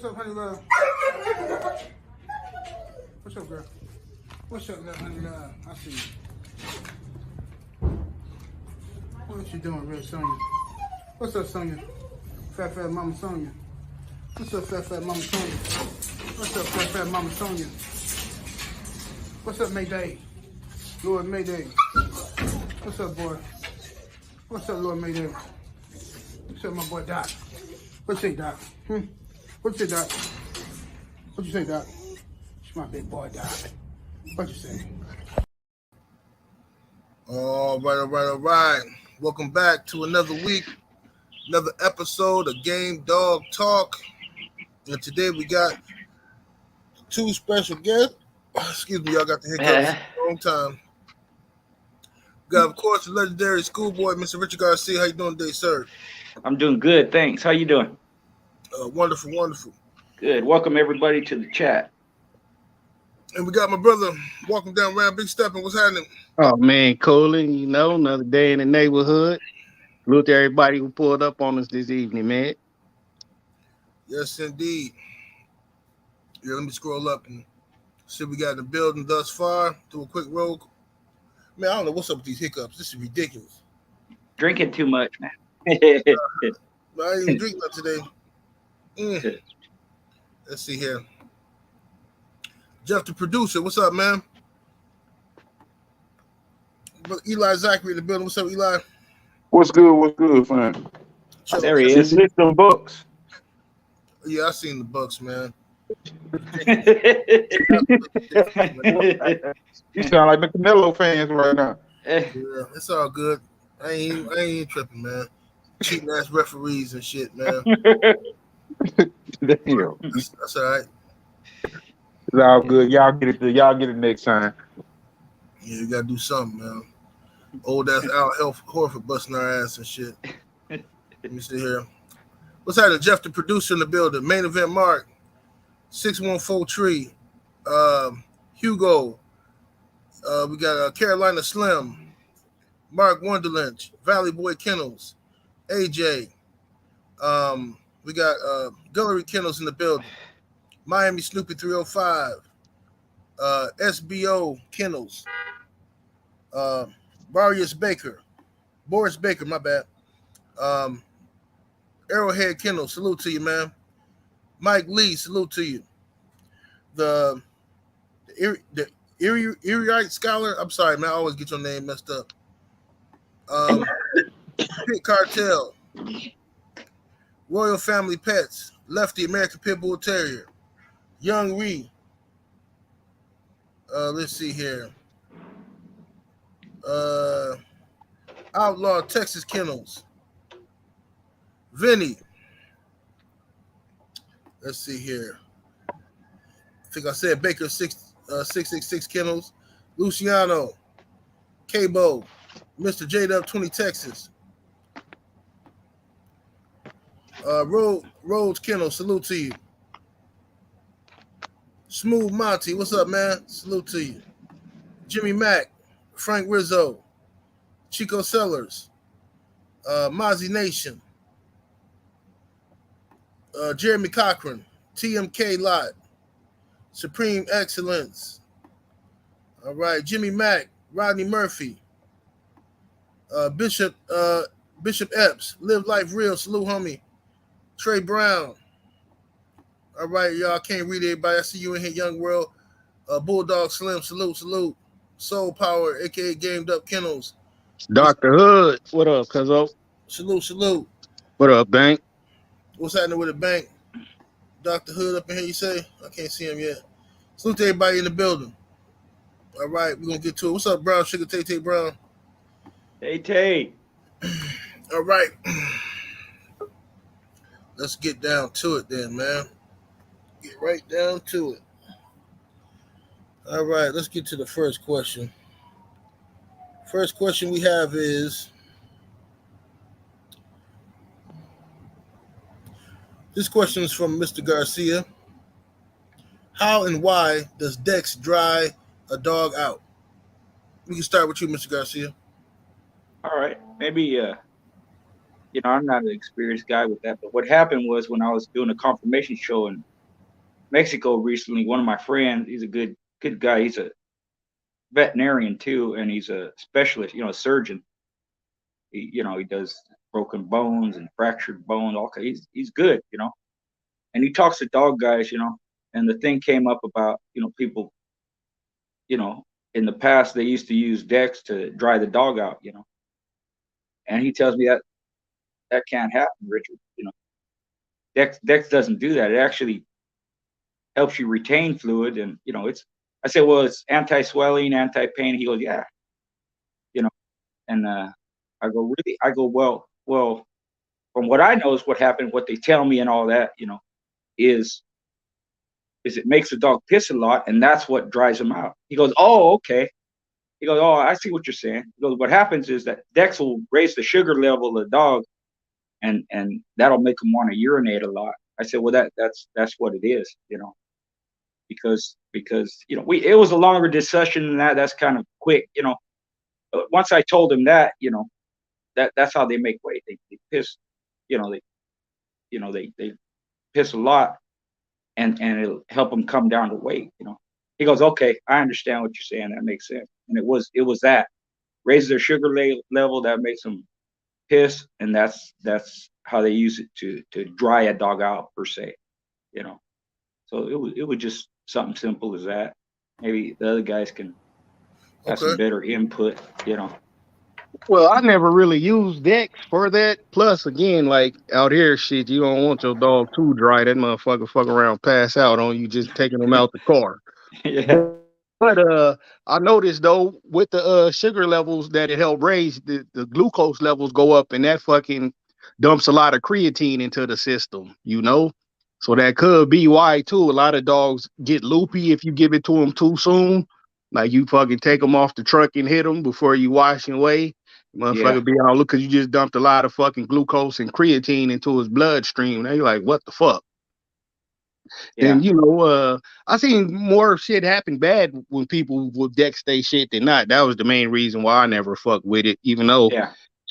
What's up, honey love? What's up, girl? What's up, little honey love? I see you. What you doing, real Sonya? What's up, Sonya? Fat Mama Sonya. What's up, Fat Mama Sonya? What's up, Fat Mama Sonya? What's up, Mayday? Lord Mayday. What's up, boy? What's up, Lord Mayday? What's up, my boy Doc? What you say, Doc? What you say, Doc? What you say, Doc? It's my big boy, Doc. What you say? All right. Welcome back to another week, another episode of Game Dog Talk. And today we got two special guests. Excuse me, y'all got the hiccups. Long time. We got, of course, the legendary schoolboy, Mr. Richard Garcia. How you doing today, sir? I'm doing good, thanks. How you doing? Wonderful. Good. Welcome everybody to the chat. And we got my brother walking down around Big Steppin'. What's happening? Oh man, Colin, you know, another day in the neighborhood. Salute to everybody who pulled up on us this evening, man. Yes, indeed. Yeah, let me scroll up and see what we got in the building thus far. Do a quick roll. Man, I don't know what's up with these hiccups. This is ridiculous. Drinking too much, man. I didn't even drink that today. Let's see here. Jeff, the producer, what's up, man? Eli Zachary in the building. What's up, Eli? What's good, fam? There he is. List them books. Yeah, I seen the Bucks, man. You sound like the Canelo fans right now. Yeah, it's all good. I ain't tripping, man. Cheating ass referees and shit, man. Damn. That's all right. It's all good. Y'all get it next time. Yeah, you gotta do something, man. Old ass Al Horford busting our ass and shit. Let me see here. What's happening? Jeff, the producer in the building. Main event Mark. 614 Tree. Hugo. We got Carolina Slim. Mark Wonderland. Valley Boy Kennels. AJ. We got Guillory Kennels in the building. Miami Snoopy 305. SBO Kennels. Boris Baker, my bad. Arrowhead Kennel, salute to you, man. Mike Lee, salute to you. The Erieite Scholar, I'm sorry, man, I always get your name messed up. Pit Cartel, Royal Family Pets, Lefty American Pit Bull Terrier, Young Ree. Let's see here. Outlaw Texas Kennels. Vinny. Let's see here. I think I said Baker 666 Kennels. Luciano. Cabo. Mr. J-Dub 20 Texas. Rhodes Kennel, salute to you. Smooth Monty, what's up, man? Salute to you. Jimmy Mack. Frank Rizzo, Chico Sellers, Mozzie Nation, Jeremy Cochran, TMK Lot, Supreme Excellence. All right, Jimmy Mack, Rodney Murphy, Bishop Epps, Live Life Real, salute homie, Trey Brown. All right, y'all, I can't read everybody. I see you in here, Young World. Bulldog Slim, salute. Soul Power, aka Gamed Up Kennels. Dr. Hood, what up, cuzzo? Salute. What up, Bank? What's happening with the bank? Dr. Hood up in here, you say? I can't see him yet. Salute to everybody in the building. All right, we're gonna get to it. What's up, Brown Sugar Tay Brown? Tay. All right. Let's get down to it then, man. Get right down to it. All right, let's get to the first question. First question we have is, this question is from Mr. Garcia. How and why does Dex dry a dog out? We can start with you, Mr. Garcia. All right. Maybe, I'm not an experienced guy with that, but what happened was when I was doing a confirmation show and Mexico recently. One of my friends, he's a good guy. He's a veterinarian too, and he's a specialist, a surgeon. He does broken bones and fractured bones. He's good, and he talks to dog guys, and the thing came up about, people, in the past they used to use Dex to dry the dog out, and he tells me that can't happen, Richard. Dex doesn't do that. It actually helps you retain fluid, and I say, well, it's anti-swelling, anti-pain. He goes, yeah, and I go, really? I go, well, from what I know is what happened, what they tell me and all that, is it makes the dog piss a lot, and that's what dries them out. He goes, oh, okay. He goes, oh, I see what you're saying. He goes, what happens is that Dex will raise the sugar level of the dog, and that'll make them want to urinate a lot. I said, well, that's what it is, because it was a longer discussion than that. That's kind of quick, Once I told him that, that's how they make weight. They piss, they piss a lot, and it'll help them come down to weight. He goes, okay, I understand what you're saying. That makes sense. And it was that raise their sugar level that makes them piss, and that's how they use it to dry a dog out per se. So it was just something simple as that. Maybe the other guys can have some better input. Well, I never really used Dex for that. Plus, again, like out here, shit, you don't want your dog too dry. That motherfucker fuck around, pass out on you just taking them out the car. Yeah. But I noticed though, with the sugar levels that it helped raise, the glucose levels go up, and that fucking dumps a lot of creatine into the system, So that could be why too. A lot of dogs get loopy if you give it to them too soon. Like you fucking take them off the truck and hit them before you wash away. Motherfucker be all, look, because you just dumped a lot of fucking glucose and creatine into his bloodstream. Now you're like, what the fuck? Yeah. And I seen more shit happen bad when people would Dex stay shit than not. That was the main reason why I never fucked with it, even though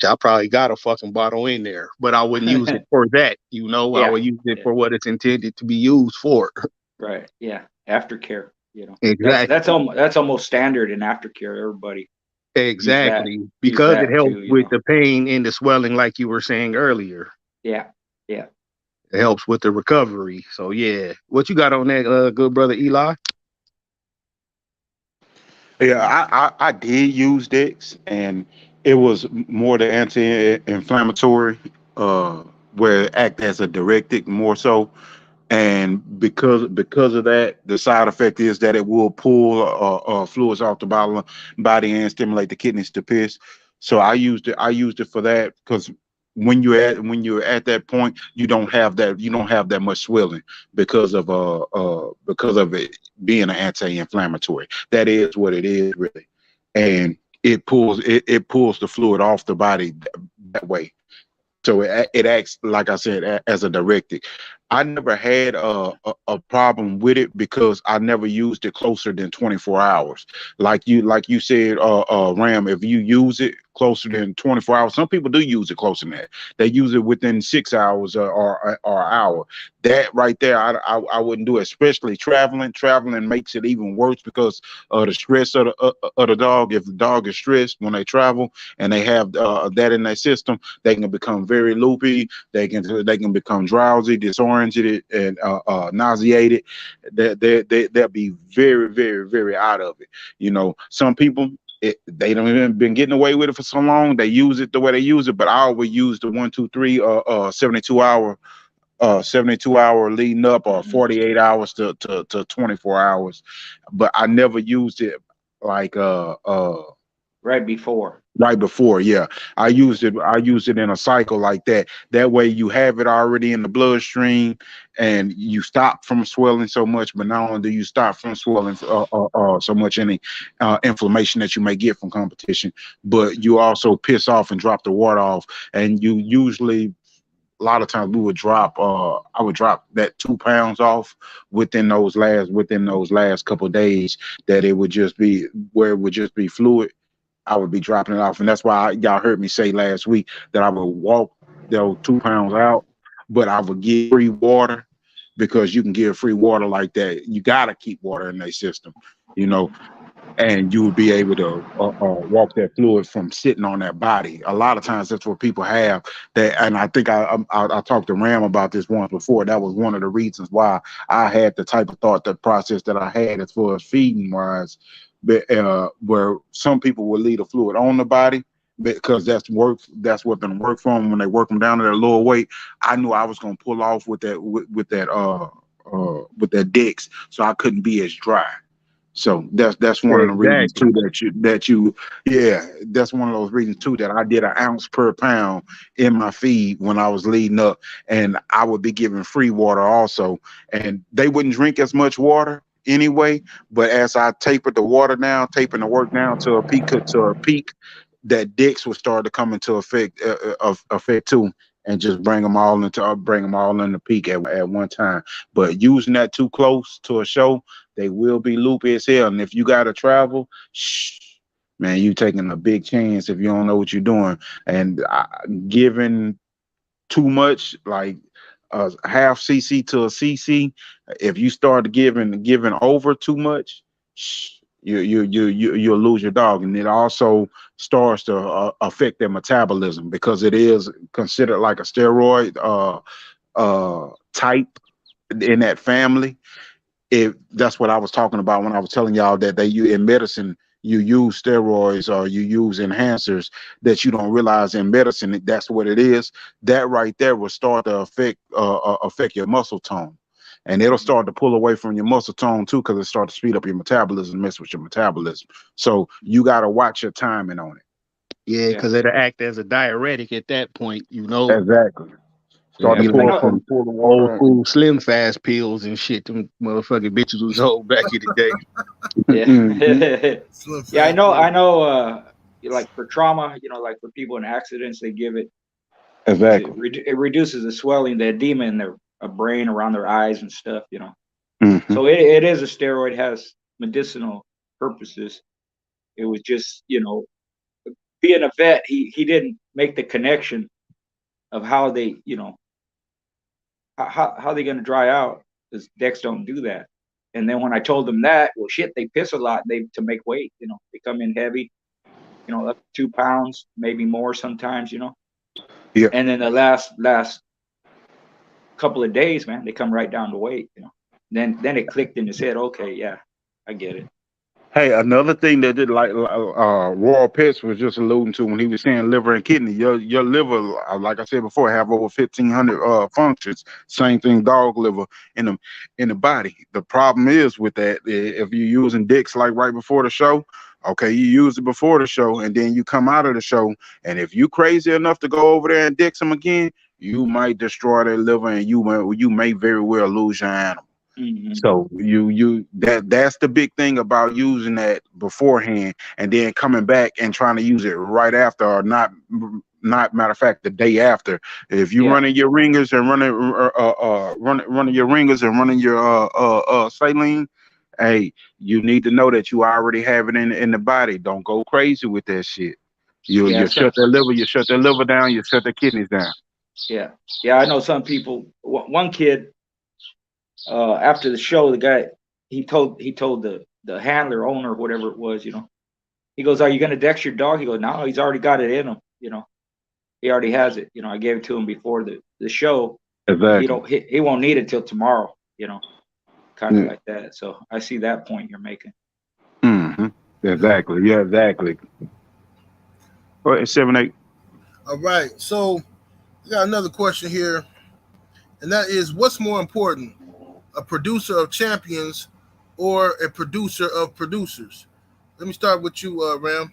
I probably got a fucking bottle in there, but I wouldn't use it for that. I would use it for what it's intended to be used for. Right. Yeah. Aftercare. Exactly. That's almost standard in aftercare. Everybody. Exactly, because it helps with the pain and the swelling, like you were saying earlier. Yeah. It helps with the recovery. So yeah, what you got on that, good brother Eli? Yeah, I did use Dex, and it was more the anti-inflammatory, where it act as a diuretic more so. And because of that, the side effect is that it will pull fluids off the body and stimulate the kidneys to piss. So I used it for that, because when you're at that point, you don't have that much swelling because of it being an anti-inflammatory. That is what it is, really, and it pulls the fluid off the body that way. So it acts, like I said, as a diuretic. I never had a problem with it because I never used it closer than 24 hours. Like you said, Ram, if you use it closer than 24 hours, some people do use it closer than that. They use it within 6 hours or an hour. That right there, I wouldn't do it, especially traveling. Traveling makes it even worse because of the stress of the dog. If the dog is stressed when they travel and they have that in their system, they can become very loopy. They can become drowsy, disoriented, and nauseated. They'll be very, very, very out of it. Some people, they don't even been getting away with it for so long. They use it the way they use it, but I always use the 1, 2, 3, 72 hour leading up, or 48 hours to 24 hours. But I never used it like right before. Yeah. I used it in a cycle like that. That way you have it already in the bloodstream and you stop from swelling so much. But not only do you stop from swelling so much any inflammation that you may get from competition, but you also piss off and drop the water off. And you usually, a lot of times, I would drop that 2 pounds off within those last couple of days, that it would just be fluid. I would be dropping it off. And that's why y'all heard me say last week that I would walk those 2 pounds out, but I would get free water, because you can give free water like that. You gotta keep water in their system, you know, and you would be able to walk that fluid from sitting on that body. A lot of times that's what people have that, and I think I talked to Ram about this once before. That was one of the reasons why I had the type of thought, the process that I had as far as feeding wise, where some people will leave the fluid on the body because that's what gonna work for them when they work them down to their lower weight. I knew I was gonna pull off with that Dix, so I couldn't be as dry. So that's one of the reasons too yeah, that's one of those reasons too that I did 1 ounce per pound in my feed when I was leading up, and I would be giving free water also, and they wouldn't drink as much water anyway. But as I tapered the water down, tapering the work down to a peak, that Dix would start to come into effect too, and just bring them all in the peak at one time. But using that too close to a show, they will be loopy as hell. And if you got to travel, man, you taking a big chance if you don't know what you're doing. And giving too much, like half cc to a cc, if you start giving over too much, you'll lose your dog. And it also starts to affect their metabolism because it is considered like a steroid type in that family. That's what I was talking about when I was telling y'all that in medicine you use steroids or you use enhancers that you don't realize in medicine that's what it is. That right there will start to affect your muscle tone, and it'll start to pull away from your muscle tone too, because it starts to speed up your metabolism, mess with your metabolism. So you got to watch your timing on it. Yeah, because it'll act as a diuretic at that point, you know. Exactly. Start to pull the old water. school Slim Fast pills and shit. Them motherfucking bitches was old back in the day. Yeah. Yeah, I know. Like for trauma, like for people in accidents, they give it. Exactly. It reduces the swelling, the edema in their brain around their eyes and stuff. Mm-hmm. So it is a steroid, has medicinal purposes. It was just, being a vet, he didn't make the connection of how they, how they gonna dry out, because Dex don't do that. And then when I told them that, well, shit, they piss a lot. To make weight, they come in heavy, up to 2 pounds, maybe more sometimes, Yeah. And then the last couple of days, man, they come right down to weight, Then it clicked in his head. Okay, yeah, I get it. Hey, another thing that did like Royal Pitts was just alluding to when he was saying liver and kidney. Your liver, like I said before, have over 1,500 functions. Same thing, dog liver in the body. The problem is with that, if you're using Dix like right before the show, okay, you use it before the show, and then you come out of the show, and if you crazy enough to go over there and Dix them again, you might destroy their liver, and you may very well lose your animal. Mm-hmm. So that's the big thing about using that beforehand and then coming back and trying to use it right after, or not matter of fact the day after. If you running your ringers and running your ringers and running your saline, hey, you need to know that you already have it in the body. Don't go crazy with that shit. You shut their liver down, you shut their kidneys down. Yeah, I know some people. One kid, after the show, the guy he told the handler, owner, whatever it was, he goes, "Are you gonna Dex your dog?" He goes, "No, he's already got it in him. He already has it. I gave it to him before the show. Exactly. He won't need it till tomorrow. Kind of like that. So I see that point you're making. Mm-hmm. Exactly. Yeah, exactly. All right, 7-8. All right, so we got another question here, and that is, what's more important, a producer of champions or a producer of producers? Let me start with you, Ram.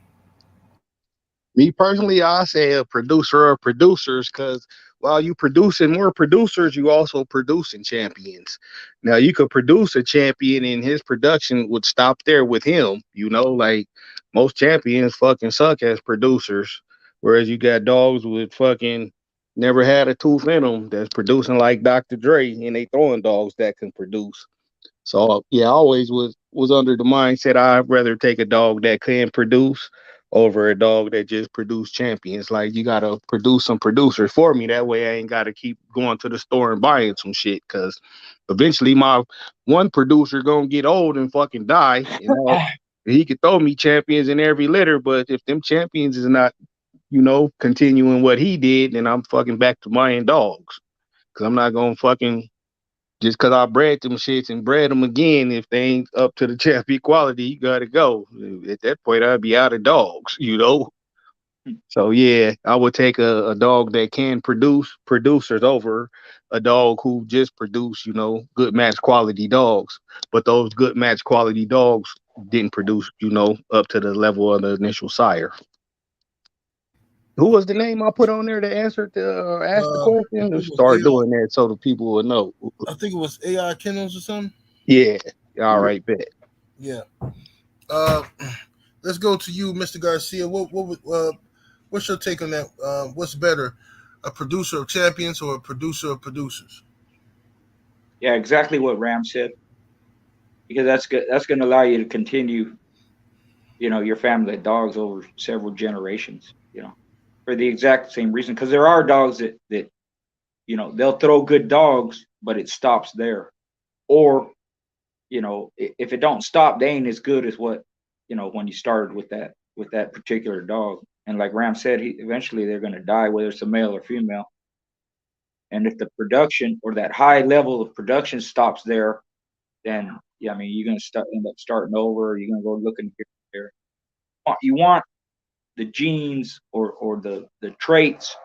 Me personally, I say a producer of producers, because while you producing more producers, you also producing champions. Now you could produce a champion and his production would stop there with him. Like most champions fucking suck as producers, whereas you got dogs with fucking never had a tooth in them that's producing like Dr. Dre, and they throwing dogs that can produce. So yeah, I always was under the mindset I'd rather take a dog that can produce over a dog that just produced champions. Like, you gotta produce some producers for me. That way I ain't gotta keep going to the store and buying some shit, because eventually my one producer gonna get old and fucking die. You know, he could throw me champions in every litter, but if them champions is not, you know, continuing what he did, then I'm fucking back to buying dogs. Cause I'm not gonna fucking, just because I bred them shits and bred them again, if they ain't up to the champion quality, you gotta go. At that point, I'd be out of dogs, you know? So, yeah, I would take a dog that can produce producers over a dog who just produce, you know, good match quality dogs. But those good match quality dogs didn't produce, you know, up to the level of the initial sire. Who was the name I put on there to answer the ask the question? To start doing that so the people will know. I think it was AI Kennels or something. Yeah. All right, bet. Yeah. Let's go to you, Mr. Garcia. What's your take on that? What's better, a producer of champions or a producer of producers? Yeah, exactly what Ram said. Because that's good. That's going to allow you to continue, you know, your family of dogs over several generations. You know, for the exact same reason. Because there are dogs that you know, they'll throw good dogs, but it stops there. Or, you know, if it don't stop, they ain't as good as what, you know, when you started with that particular dog. And like Ram said, eventually they're going to die, whether it's a male or female. And if the production or that high level of production stops there, then yeah, I mean, you're going to end up starting over. You're going to go looking here. You want the genes or the traits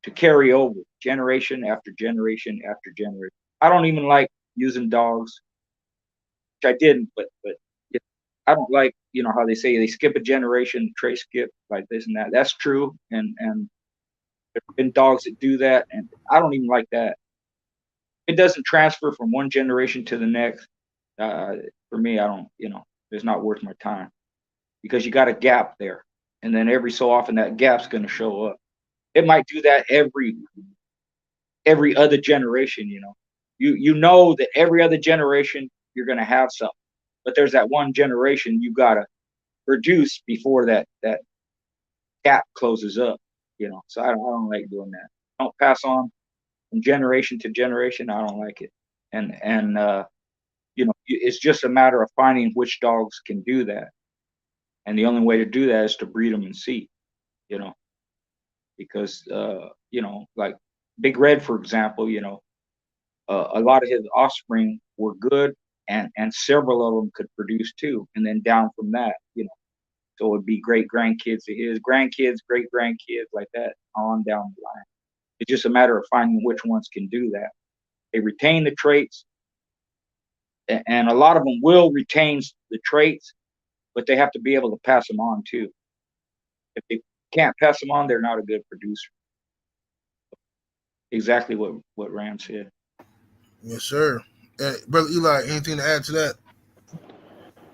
to carry over generation after generation after generation. I don't even like using dogs, which I didn't, but I don't like, you know, how they say they skip a generation, trait skip, like this and that. That's true, and there've been dogs that do that, and I don't even like that. It doesn't transfer from one generation to the next. For me, I don't, you know, it's not worth my time, because you got a gap there, and then every so often that gap's going to show up. It might do that every other generation. You know, you know that every other generation you're going to have something, but there's that one generation you got to produce before that gap closes up. You know, so I don't like doing that. Don't pass on from generation to generation. I don't like it, and you know, it's just a matter of finding which dogs can do that. And the only way to do that is to breed them in seed, you know, because, you know, like Big Red, for example, you know, a lot of his offspring were good, and several of them could produce too. And then down from that, you know, so it would be great grandkids to his grandkids, great grandkids, like that on down the line. It's just a matter of finding which ones can do that. They retain the traits, and a lot of them will retain the traits, but they have to be able to pass them on too. If they can't pass them on, they're not a good producer. Exactly what Ram said. Yes, sir. Brother Eli, anything to add to that?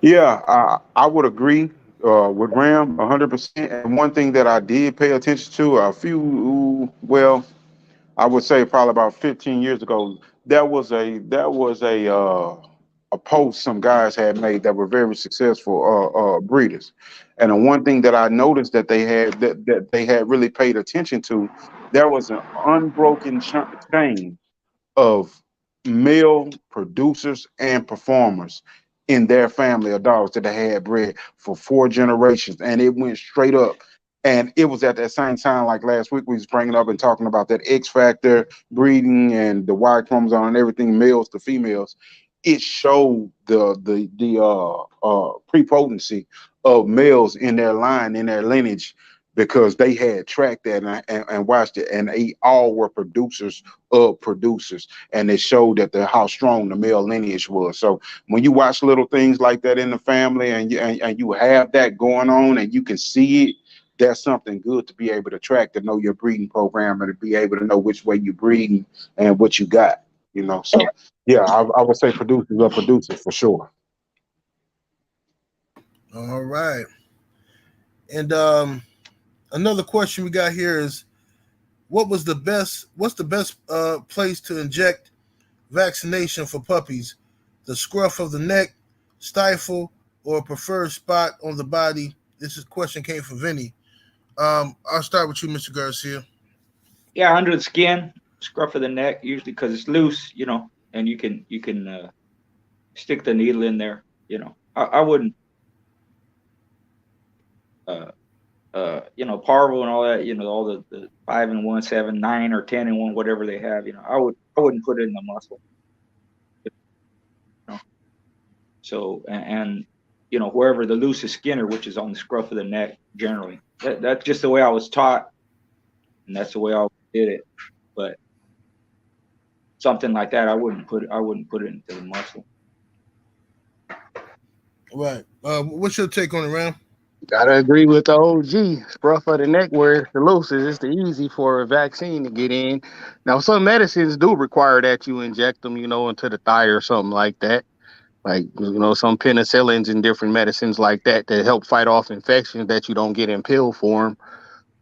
Yeah, I would agree with Ram 100%. And one thing that I did pay attention to well, I would say probably about 15 years ago, there was a post some guys had made that were very successful breeders. And the one thing that I noticed that they had really paid attention to, there was an unbroken chain of male producers and performers in their family of dogs that they had bred for 4 generations, and it went straight up. And it was at that same time, like last week, we was bringing up and talking about that X factor breeding and the Y chromosome and everything, males to females. It showed the prepotency of males in their line, in their lineage, because they had tracked that and watched it, and they all were producers of producers, and it showed that how strong the male lineage was. So when you watch little things like that in the family, and you have that going on, and you can see it, that's something good to be able to track, to know your breeding program, and to be able to know which way you're breeding and what you got. You know, so yeah, I would say producers are producers for sure. All right. And another question we got here is, what's the best place to inject vaccination for puppies? The scruff of the neck, stifle, or a preferred spot on the body This question came from Vinny. I'll start with you, Mr. Garcia. Yeah, under the skin, scruff of the neck, usually because it's loose, you know, and you can stick the needle in there. You know, I wouldn't, you know, parvo and all that. You know, all the 5-in-1, 7, 9, or 10-in-1, whatever they have. You know, I wouldn't put it in the muscle. You know? So and you know, wherever the loosest skinner, which is on the scruff of the neck, generally. That's just the way I was taught, and that's the way I did it. But something like that, I wouldn't put it into the muscle. Right. What's your take on it, Ram? Gotta agree with the OG. Scruff of the neck where it's the loosest. It's the easy for a vaccine to get in. Now, some medicines do require that you inject them, you know, into the thigh or something like that. Like, you know, some penicillins and different medicines like that help fight off infections that you don't get in pill form.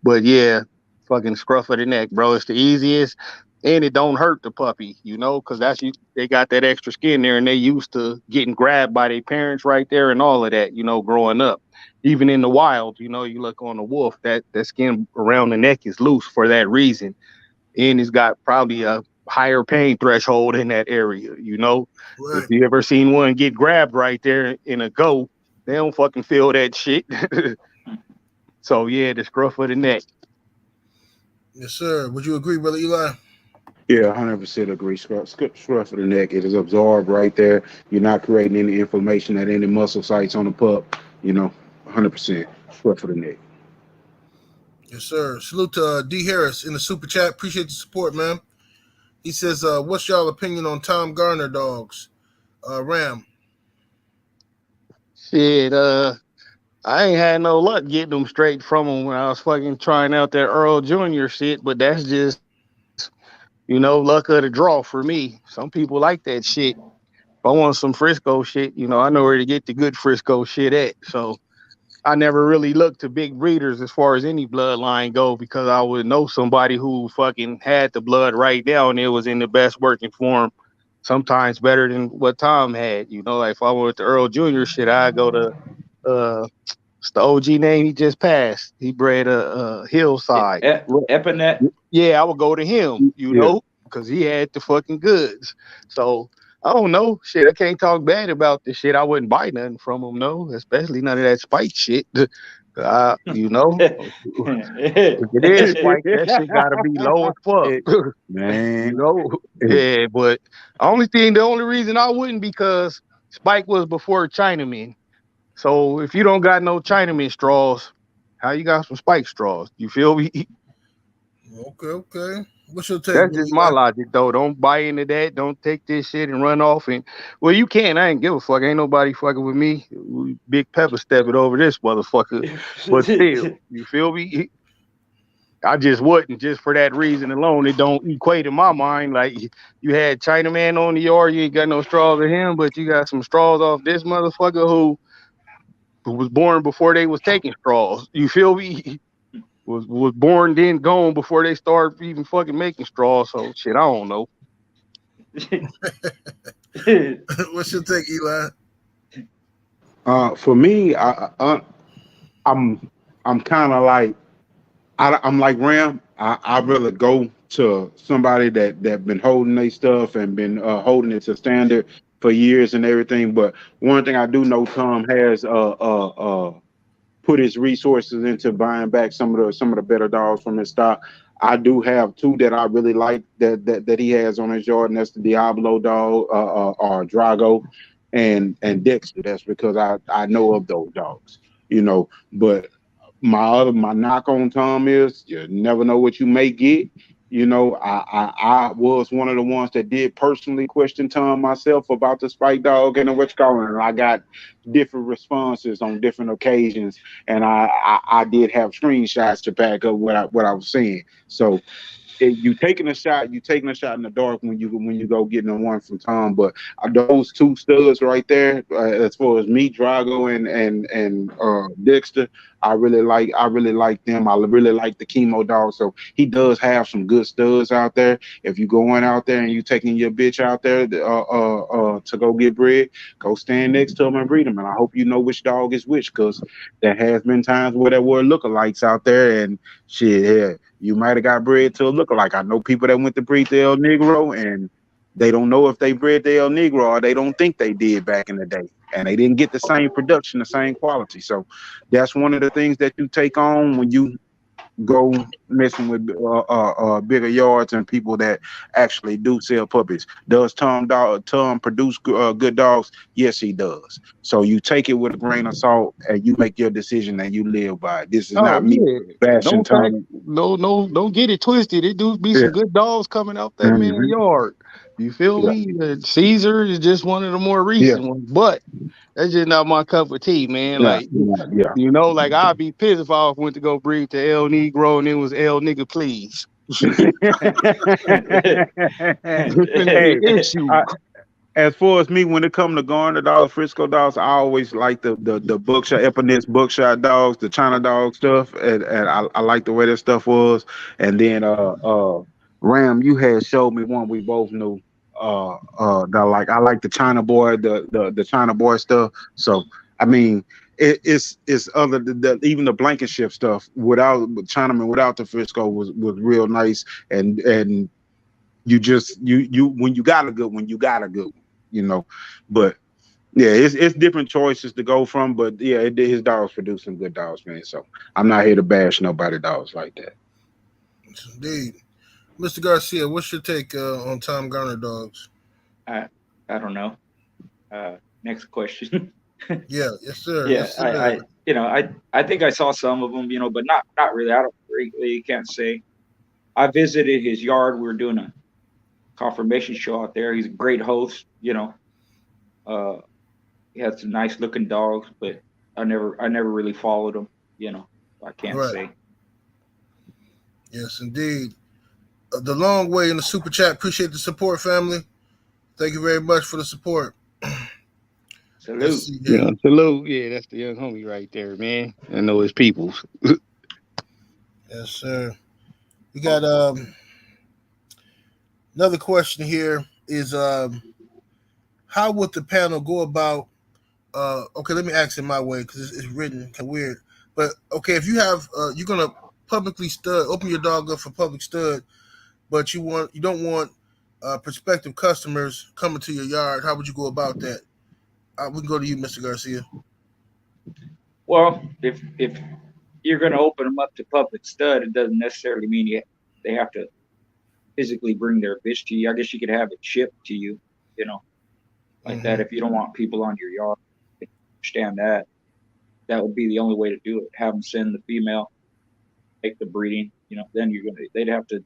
But yeah, fucking scruff of the neck, bro. It's the easiest. And it don't hurt the puppy, you know, because they got that extra skin there and they used to getting grabbed by their parents right there and all of that, you know, growing up. Even in the wild, you know, you look on a wolf, that skin around the neck is loose for that reason. And it's got probably a higher pain threshold in that area, you know. Right. If you ever seen one get grabbed right there in a go, they don't fucking feel that shit. So yeah, the scruff of the neck. Yes, sir. Would you agree, Brother Eli? Yeah, 100% agree. Scruff of the neck, it is absorbed right there. You're not creating any inflammation at any muscle sites on the pup. You know, 100% scruff of the neck. Yes, sir. Salute to D. Harris in the super chat. Appreciate the support, man. He says, what's y'all opinion on Tom Garner dogs? Ram. Shit, I ain't had no luck getting them straight from him when I was fucking trying out that Earl Jr. shit, but that's just, you know, luck of the draw for me. Some people like that shit. If I want some Frisco shit, you know, I know where to get the good Frisco shit at. So I never really looked to big breeders as far as any bloodline go because I would know somebody who fucking had the blood right now and it was in the best working form, sometimes better than what Tom had. You know, like if I went with the Earl Jr. shit, I'd go to it's the OG name he just passed. He bred a Hillside. Epinet. Yeah, I would go to him, you know, because he had the fucking goods. So I don't know. Shit, I can't talk bad about this shit. I wouldn't buy nothing from him, no, especially none of that spike shit. You know, if it is spike, that shit gotta be low as fuck. Man. You know, yeah, but the only reason I wouldn't because Spike was before Chinaman. So if you don't got no Chinaman straws, how you got some Spike straws? You feel me? Okay. What's your take? That's just my logic, though. Don't buy into that. Don't take this shit and run off. And well, you can. I ain't give a fuck. Ain't nobody fucking with me. We big pepper stepping over this motherfucker. But still, you feel me? I just wouldn't, just for that reason alone. It don't equate in my mind. Like you had Chinaman on the yard, you ain't got no straws of him, but you got some straws off this motherfucker who was born before they was taking straws. You feel me? Was born then gone before they start even fucking making straws. So shit, I don't know. What's your take, Eli? For me, I'm kind of like I'm like Ram. I really go to somebody that been holding their stuff and been holding it to standard for years and everything. But one thing I do know, Tom has put his resources into buying back some of the better dogs from his stock. I do have two that I really like that he has on his yard, and that's the Diablo dog, or Drago, and Dexter. That's because I know of those dogs, you know. But my knock on Tom is you never know what you may get. You know, I was one of the ones that did personally question Tom myself about the Spike dog and what you call it. And I got different responses on different occasions, and I did have screenshots to back up what I was saying. So you taking a shot in the dark when you go getting the one from Tom. But those two studs right there, as far as me, Drago and Dexter, I really like them. I really like the chemo dogs. So he does have some good studs out there. If you going out there and you taking your bitch out there to go get bred, go stand next to him and breed them. And I hope you know which dog is which, because there has been times where there were lookalikes out there, and shit, yeah, you might have got bred to a lookalike. I know people that went to breed the El Negro, and they don't know if they bred the El Negro, or they don't think they did back in the day, and they didn't get the same production, the same quality. So that's one of the things that you take on when you go messing with bigger yards and people that actually do sell puppies. Does Tom produce good dogs? Yes, he does. So you take it with a grain of salt and you make your decision and you live by it. This is not me bashing Tom. Don't get it twisted. It do be some good dogs coming out that man yard. You feel me? Caesar is just one of the more recent ones, but that's just not my cup of tea, man. Like, you know, like I'd be pissed if I went to go breed to El Negro and it was El Nigga, please. Hey, as far as me, when it comes to Garner dogs, Frisco dogs, I always like the buckshot, Epiness buckshot dogs, the China dog stuff, and I like the way that stuff was. And then Ram, you had showed me one we both knew. I like the China boy, the China boy stuff. So I mean, it's other even the Blankenship stuff without Chinaman, without the Frisco was real nice, and you just you when you got a good one, you got a good one, you know. But yeah, it's different choices to go from, but yeah, his dogs produce some good dogs, man. So I'm not here to bash nobody dogs like that. Indeed. Mr. Garcia, what's your take on Tom Garner dogs? I don't know. Next question. Yes, sir. Yeah, yes, sir. I think I saw some of them, but not really. I don't really can't say. I visited his yard. We were doing a confirmation show out there. He's a great host. He has some nice looking dogs, but I never really followed him. I can't say. Yes, indeed. The long way in the super chat. Appreciate the support, family. Thank you very much for the support. Salute. Yeah, salute. Yeah, that's the young homie right there, man. I know his peoples. Yes, sir. We got another question here is how would the panel go about okay, let me ask it my way because it's written kind of weird. But okay, if you have you're gonna publicly open your dog up for public stud, but you don't want prospective customers coming to your yard, how would you go about that? We can go to you, Mr. Garcia. Well, if you're going to open them up to public stud, it doesn't necessarily mean they have to physically bring their bitch to you. I guess you could have it shipped to you, like that. If you don't want people on your yard, I understand that. That would be the only way to do it. Have them send the female, take the breeding. Then they'd have to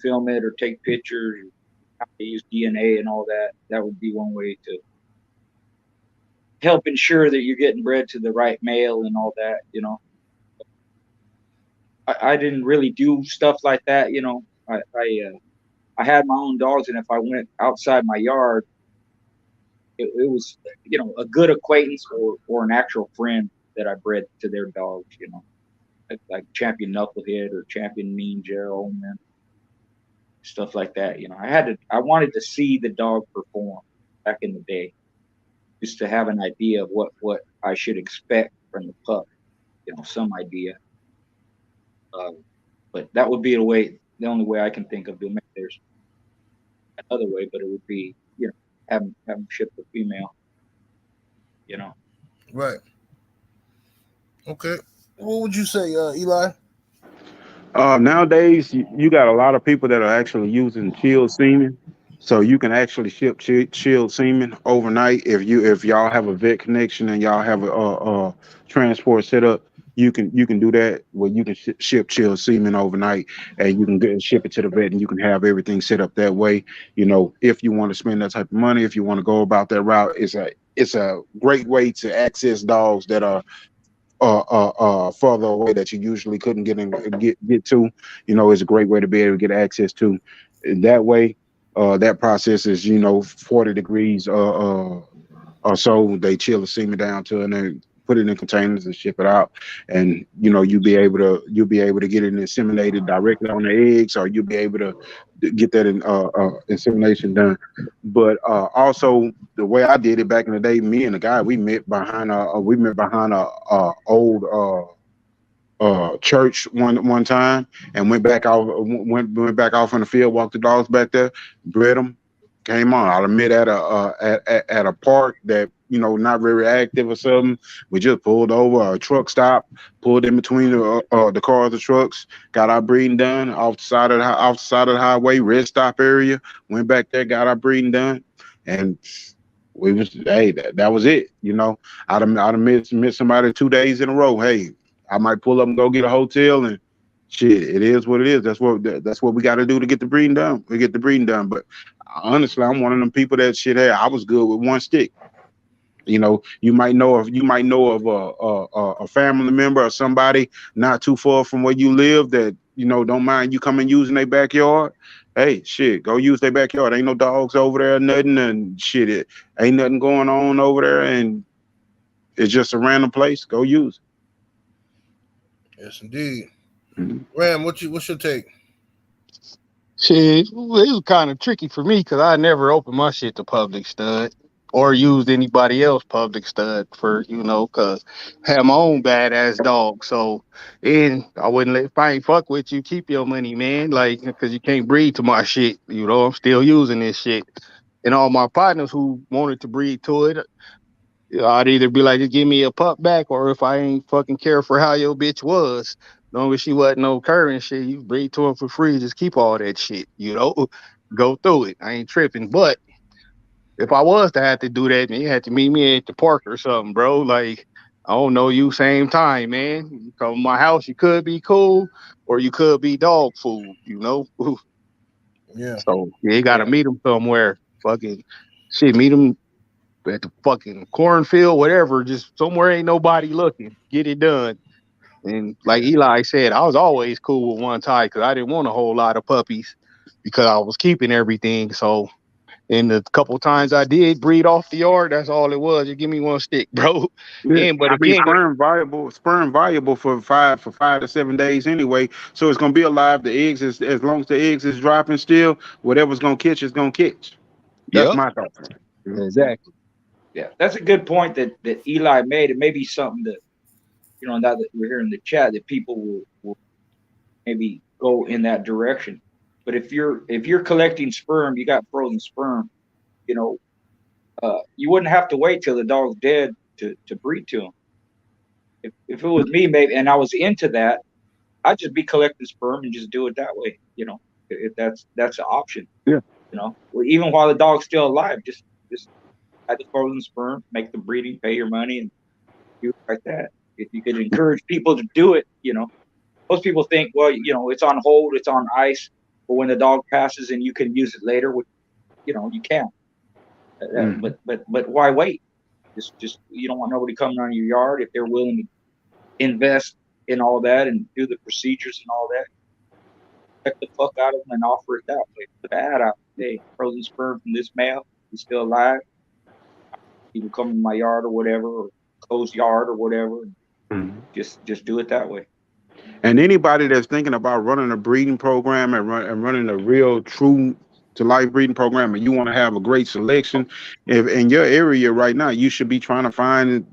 film it or take pictures, have to use DNA and all that. That would be one way to help ensure that you're getting bred to the right male and all that. I didn't really do stuff like that. I had my own dogs, and if I went outside my yard, it was a good acquaintance or an actual friend that I bred to their dogs. Like Champion Knucklehead or Champion Mean Gerald, man. Stuff like that. I wanted to see the dog perform back in the day, just to have an idea of what I should expect from the pup, some idea. But that would be the only way I can think of. Maybe there's another way, but it would be, have them ship the female. Right. Okay. What would you say, Eli? Nowadays, you got a lot of people that are actually using chilled semen, so you can actually ship chilled semen overnight. If y'all have a vet connection and y'all have a transport set up, you can do that where you can ship chilled semen overnight, and you can ship it to the vet, and you can have everything set up that way. If you want to spend that type of money, if you want to go about that route, it's a great way to access dogs that are further away that you usually couldn't get to. It's a great way to be able to get access to. That way, that process is 40 degrees or so. They chill the semen down to, and then put it in containers and ship it out, and you'll be able to get it inseminated directly on the eggs, or you'll be able to get that insemination done. But also the way I did it back in the day, me and the guy, we met behind a old church one time, and went back off in the field, walked the dogs back there, bred them, came on. I met at a park that not very active or something. We just pulled over, a truck stop, pulled in between the cars, the trucks, got our breeding done off the side of the highway, red stop area. Went back there, got our breeding done, and we was that was it. I'd have met somebody 2 days in a row. Hey, I might pull up and go get a hotel, and shit, it is what it is. That's what we got to do to get the breeding done. We get the breeding done. But honestly, I'm one of them people that shit. Hey, I was good with one stick. You might know of a family member or somebody not too far from where you live that don't mind you coming using their backyard. Hey, shit, go use their backyard. Ain't no dogs over there, nothing, and shit, it ain't nothing going on over there, and it's just a random place. Go use it. Yes, indeed. Ram, what's your take? Shit, it was kind of tricky for me because I never opened my shit to public stud or used anybody else public stud for, because I had my own badass dog. So, and I wouldn't if I ain't fuck with you, keep your money, man. Like, because you can't breed to my shit. I'm still using this shit. And all my partners who wanted to breed to it, I'd either be like, just give me a pup back, or if I ain't fucking care for how your bitch was, as long as she wasn't no current shit, you breed to her for free. Just keep all that shit, go through it. I ain't tripping. But if I was to have to do that, man, you had to meet me at the park or something, bro. Like, I don't know you same time, man. You come to my house, you could be cool, or you could be dog food, Yeah. So you gotta meet them somewhere. Fucking shit, meet them at the fucking cornfield, whatever, just somewhere ain't nobody looking. Get it done. And like Eli said, I was always cool with one tie because I didn't want a whole lot of puppies because I was keeping everything. So in the couple times I did breed off the yard, that's all it was. You give me one stick, bro. Yeah, But again, sperm viable for 5 to 7 days anyway. So it's gonna be alive. The eggs is as long as the eggs is dropping still, whatever's gonna catch is gonna catch. That's my thought. Exactly. Yeah, that's a good point that Eli made. It may be something that now that we're here in the chat, that people will maybe go in that direction. But if you're collecting sperm, you got frozen sperm, you wouldn't have to wait till the dog's dead to breed to him. If it was me, maybe, and I was into that, I'd just be collecting sperm and just do it that way. If that's an option. Yeah. Or even while the dog's still alive, just add the frozen sperm, make the breeding, pay your money, and do it like that. If you could encourage people to do it, most people think, well, it's on hold, it's on ice, but when the dog passes and you can use it later, you can. But why wait? Just you don't want nobody coming on your yard if they're willing to invest in all that and do the procedures and all that. Check the fuck out of them and offer it that way. Put the ad out. Hey, frozen sperm from this male, he's still alive. You can come in my yard or whatever, or closed yard or whatever. Just do it that way. And anybody that's thinking about running a breeding program and running a real true to life breeding program, and you want to have a great selection, if in your area right now, you should be trying to find,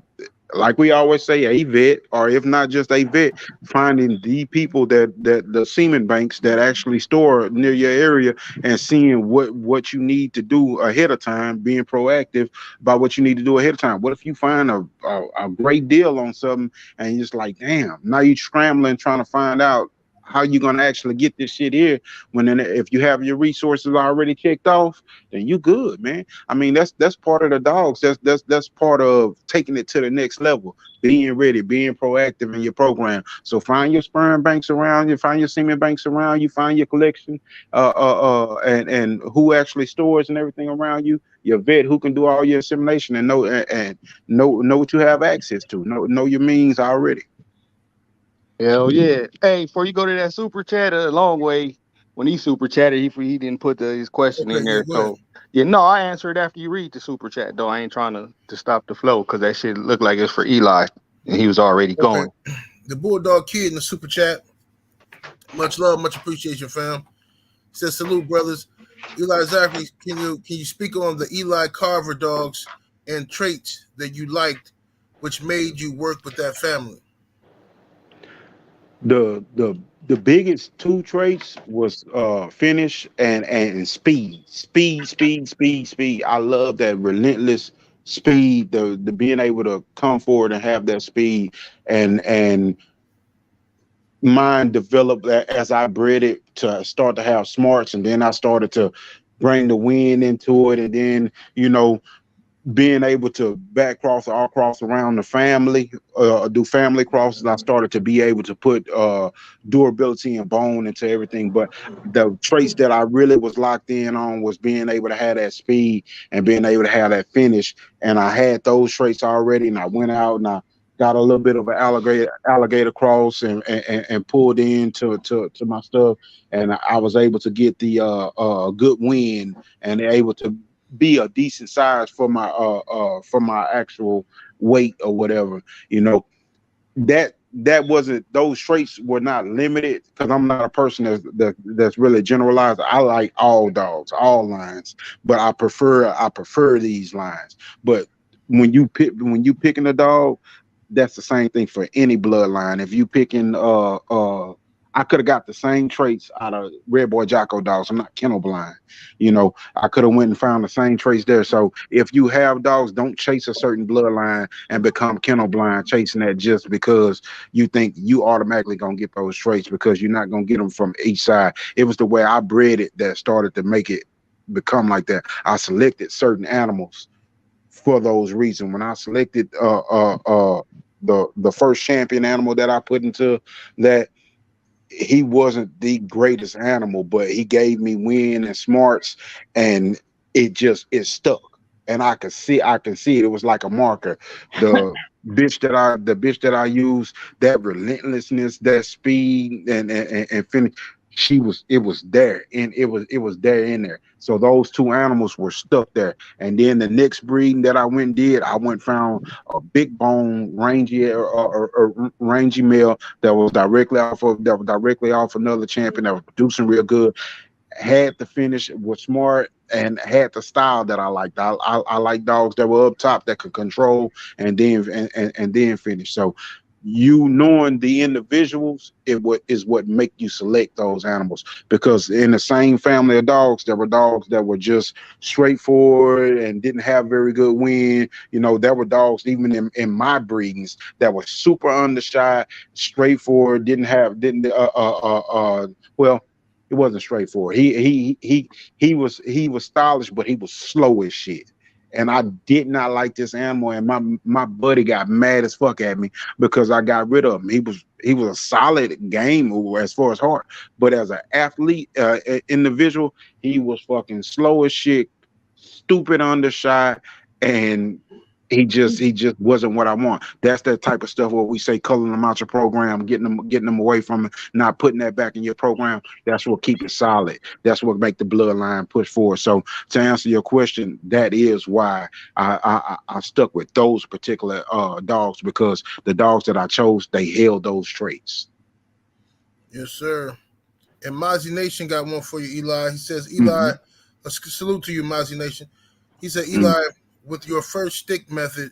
like we always say, a vet, or if not just a vet, finding the people that the semen banks that actually store near your area, and seeing what you need to do ahead of time, being proactive about what you need to do ahead of time. What if you find a great deal on something and you're just like, damn, now you're scrambling trying to find out how you gonna actually get this shit here, when then if you have your resources already checked off, then you good, man. I mean, that's part of the dogs. That's part of taking it to the next level, being ready, being proactive in your program. So find your sperm banks around you, find your semen banks around you, find your collection, and who actually stores and everything around you. Your vet who can do all your insemination and know what you have access to. Know your means already. Hell yeah. Hey, before you go to that super chat, a long way, when he super chatted, he didn't put his question in there. So, I answered after you read the super chat, though. I ain't trying to stop the flow because that shit look like it's for Eli. and he was already going. The Bulldog Kid in the super chat. Much love, much appreciation, fam. Says salute, brothers. Eli Zachary, can you speak on the Eli Carver dogs and traits that you liked, which made you work with that family? The biggest two traits was finish and speed. I love that relentless speed, the being able to come forward and have that speed, and mine developed as I bred it to start to have smarts, and then I started to bring the wind into it, and then being able to back cross or cross around the family, do family crosses, I started to be able to put durability and bone into everything. But the traits that I really was locked in on was being able to have that speed and being able to have that finish. And I had those traits already, and I went out and I got a little bit of an alligator cross and pulled into my stuff, and I was able to get the good win and able to be a decent size for my actual weight or whatever. That wasn't, those traits were not limited, because I'm not a person that's really generalized. I like all dogs, all lines, but I prefer these lines. But when you picking a dog, that's the same thing for any bloodline. If you picking I could have got the same traits out of REDBOY JOCKO dogs. I'm not kennel blind. I could have went and found the same traits there. So if you have dogs, don't chase a certain bloodline and become kennel blind chasing that just because you think you automatically gonna get those traits, because you're not gonna get them from each side. It was the way I bred it that started to make it become like that. I selected certain animals for those reasons. When I selected the first champion animal that I put into that, he wasn't the greatest animal, but he gave me wind and smarts, and it stuck. And I can see it. It was like a marker. The bitch that I used, that relentlessness, that speed and finish, it was there, and it was there in there. So those two animals were stuck there. And then the next breeding that I went and did, I went and found a big bone rangy rangy male that was directly off another champion that was producing real good, had the finish, was smart, and had the style that I liked. I like dogs that were up top that could control and then finish. So knowing the individuals is what make you select those animals, because in the same family of dogs, there were dogs that were just straightforward and didn't have very good wind. There were dogs even in my breedings that were super undershy, straightforward, well, it wasn't straightforward. He was stylish, but he was slow as shit. And I did not like this animal, and my buddy got mad as fuck at me because I got rid of him. He was a solid game mover as far as heart, but as an athlete, individual, he was fucking slow as shit, stupid, undershot, and he just wasn't what I want. That's that type of stuff where we say culling them out your program, getting them away from it, not putting that back in your program. That's what keep it solid. That's what make the bloodline push forward. So to answer your question, that is why I stuck with those particular dogs, because the dogs that I chose, they held those traits. Yes, sir. And Mozzie Nation got one for you, Eli. He says, Eli, a salute to you, Mozzie Nation. He said, Eli, with your first stick method,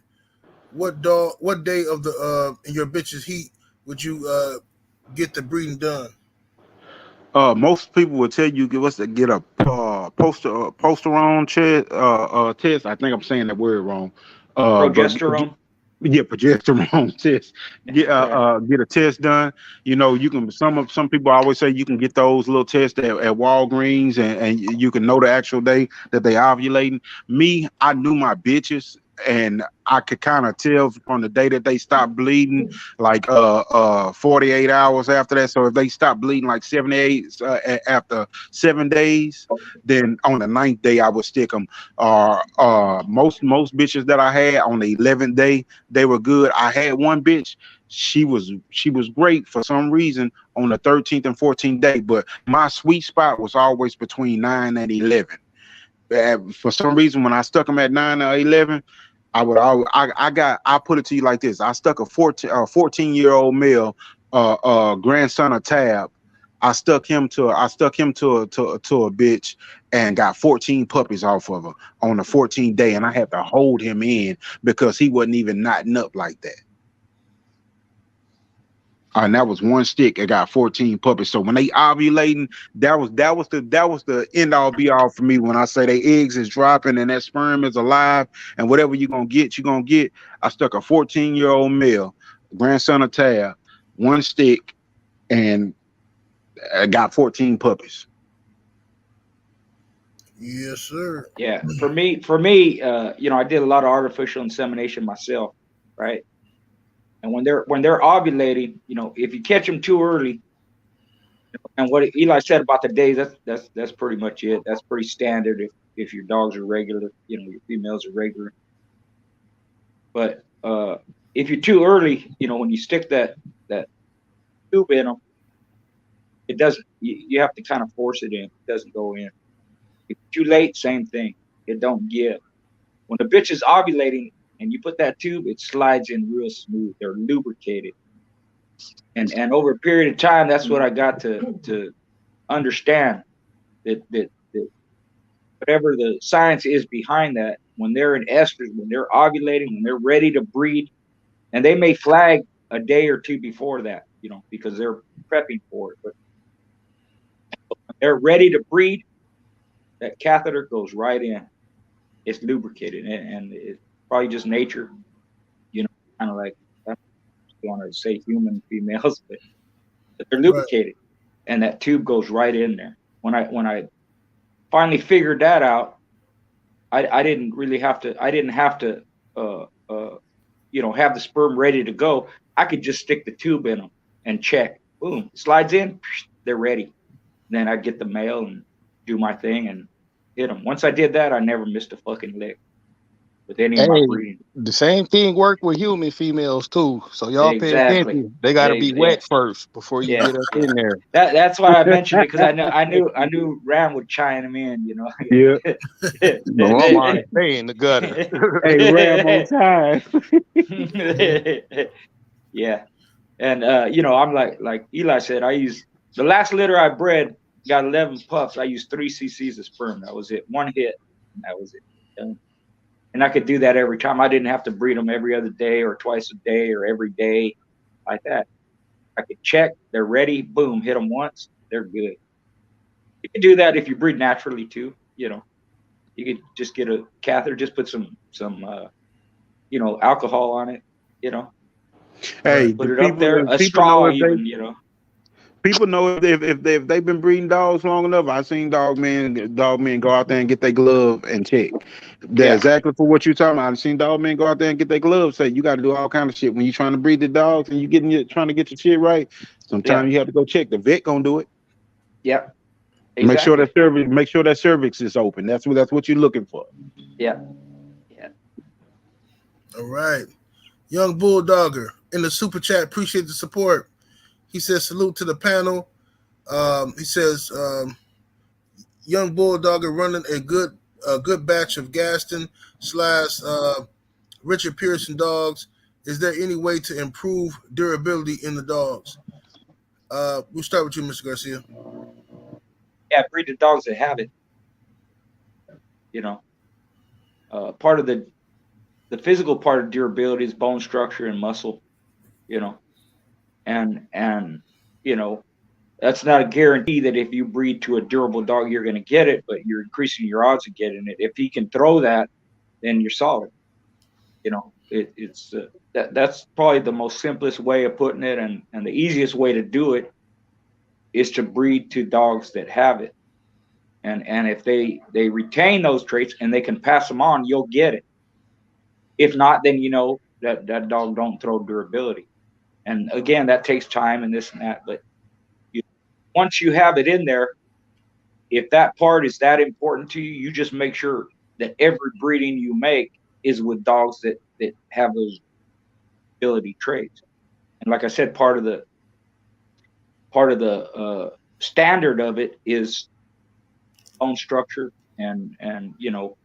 what day of the in your bitch's heat would you get the breeding done? Most people will tell you get a posterone test. I think I'm saying that word wrong. Progesterone. Progesterone test. Get a test done. You can. Some people always say you can get those little tests at Walgreens, and you can know the actual day that they ovulating. Me, I knew my bitches, and I could kind of tell from the day that they stopped bleeding, like 48 hours after that. So if they stopped bleeding like 78 after 7 days, then on the 9th day I would stick them. Most bitches that I had on the 11th day, they were good. I had one bitch, she was great for some reason on the 13th and 14th day, but my sweet spot was always between 9 and 11. For some reason, when I stuck them at 9 or 11, I put it to you like this. I stuck a 14-year-old male, grandson of Tab. I stuck him to a bitch and got 14 puppies off of her on the 14th day, and I had to hold him in because he wasn't even knotting up like that. And that was one stick. It got 14 puppies. So when they ovulating, that was the end all be all for me. When I say they eggs is dropping and that sperm is alive and whatever you're gonna get, you're gonna get. I stuck a 14-year-old male, grandson of Tab, one stick, and I got 14 puppies. Yes, sir. Yeah, for me, you know, I did a lot of artificial insemination myself, right? And when they're ovulating, you know, if you catch them too early, and what Eli said about the days, that's pretty much it. That's pretty standard if your dogs are regular, you know, your females are regular. But if you're too early, you know, when you stick that tube in them, it doesn't. You have to kind of force it in. It doesn't go in. If you're too late, same thing. It don't give. When the bitch is ovulating and you put that tube, it slides in real smooth. They're lubricated. And over a period of time, that's what I got to understand that whatever the science is behind that, when they're in estrus, when they're ovulating, when they're ready to breed, and they may flag a day or two before that, you know, because they're prepping for it. But when they're ready to breed, that catheter goes right in. It's lubricated, and it's probably just nature, you know, kind of like, I don't want to say human females, but they're lubricated, right. And that tube goes right in there. When I finally figured that out, I didn't really have to. I didn't have to, you know, have the sperm ready to go. I could just stick the tube in them and check. Boom, slides in. They're ready. Then I get the male and do my thing and hit them. Once I did that, I never missed a fucking lick with any of my breeding. The same thing worked with human females too. So y'all pay attention. They got to be wet first before you get up in there. That's why I mentioned it, because I knew Ram would chime him in. You know. Yeah. No, I'm on stay in the gutter. Hey, Ram on time. Yeah, and you know, I'm like Eli said, I use the last litter I bred. Got 11 pups. I used 3 cc's of sperm. That was it. One hit. And that was it. And I could do that every time. I didn't have to breed them every other day or twice a day or every day like that. I could check. They're ready. Boom. Hit them once. They're good. You can do that if you breed naturally too. You know, you could just get a catheter. Just put some you know, alcohol on it. You know. Hey, put it up there. A straw even. You know. People know if they've been breeding dogs long enough. I've seen dog men go out there and get their glove and check. That's exactly for what you're talking about. I've seen dog men go out there and get their gloves. Say you got to do all kind of shit when you're trying to breed the dogs and you trying to get your shit right. Sometimes you have to go check. The vet gonna do it. Yep. Exactly. Make sure that cervix is open. That's what you're looking for. Yeah. Yeah. All right, Young Bulldogger in the super chat. Appreciate the support. He says, salute to the panel. He says, Young Bulldogger running a good batch of Gaston / Richard Pearson dogs. Is there any way to improve durability in the dogs? We'll start with you, Mr. Garcia. Yeah, breed the dogs that have it. You know, part of the physical part of durability is bone structure and muscle. You know. And you know, that's not a guarantee that if you breed to a durable dog you're going to get it, but you're increasing your odds of getting it. If he can throw that, then you're solid. You know, it's that's probably the most simplest way of putting it, and the easiest way to do it is to breed to dogs that have it. And if they retain those traits and they can pass them on, you'll get it. If not, then you know that dog don't throw durability. And again, that takes time and this and that. But once you have it in there, if that part is that important to you, you just make sure that every breeding you make is with dogs that have those ability traits. And like I said, part of the standard of it is bone structure and you know,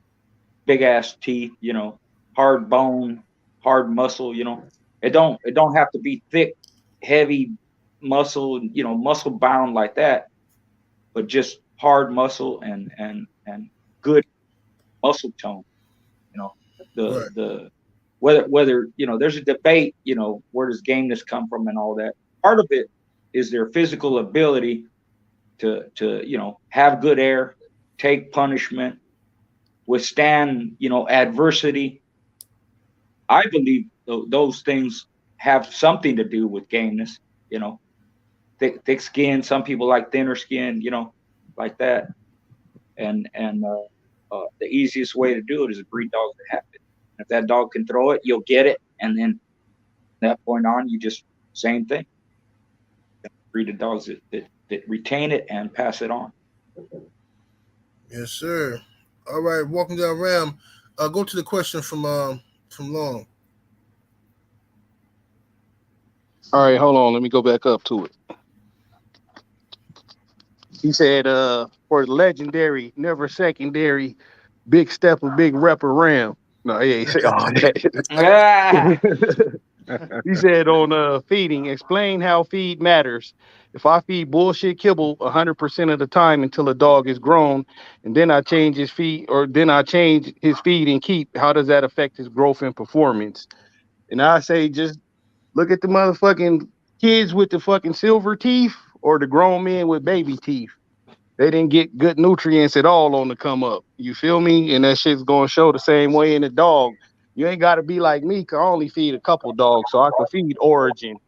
big ass teeth, you know, hard bone, hard muscle. You know, it don't have to be thick, heavy muscle. You know, muscle bound like that, but just hard muscle and good muscle tone. You know, Right. the whether you know, there's a debate. You know, where does gameness come from and all that. Part of it is their physical ability to you know, have good air, take punishment, withstand, you know, adversity. I believe those things have something to do with gameness. You know, thick skin. Some people like thinner skin. You know, like that. And the easiest way to do it is to breed dogs that have it. If that dog can throw it, you'll get it, and then from that point on, you just same thing. Breed the dogs that retain it and pass it on. Yes, sir. All right, walking down Ram. Go to the question from Long. All right, hold on. Let me go back up to it. He said, for the legendary, never secondary, big step of big repper Ram. No, he ain't say all that. He said on feeding, explain how feed matters. If I feed bullshit kibble 100% of the time until a dog is grown, and then I change his feed, or then I change his feed and keep, how does that affect his growth and performance? And I say, just look at the motherfucking kids with the fucking silver teeth or the grown men with baby teeth. They didn't get good nutrients at all on the come up. You feel me? And that shit's gonna show the same way in the dog. You ain't gotta be like me, cause I only feed a couple dogs, so I can feed Origin.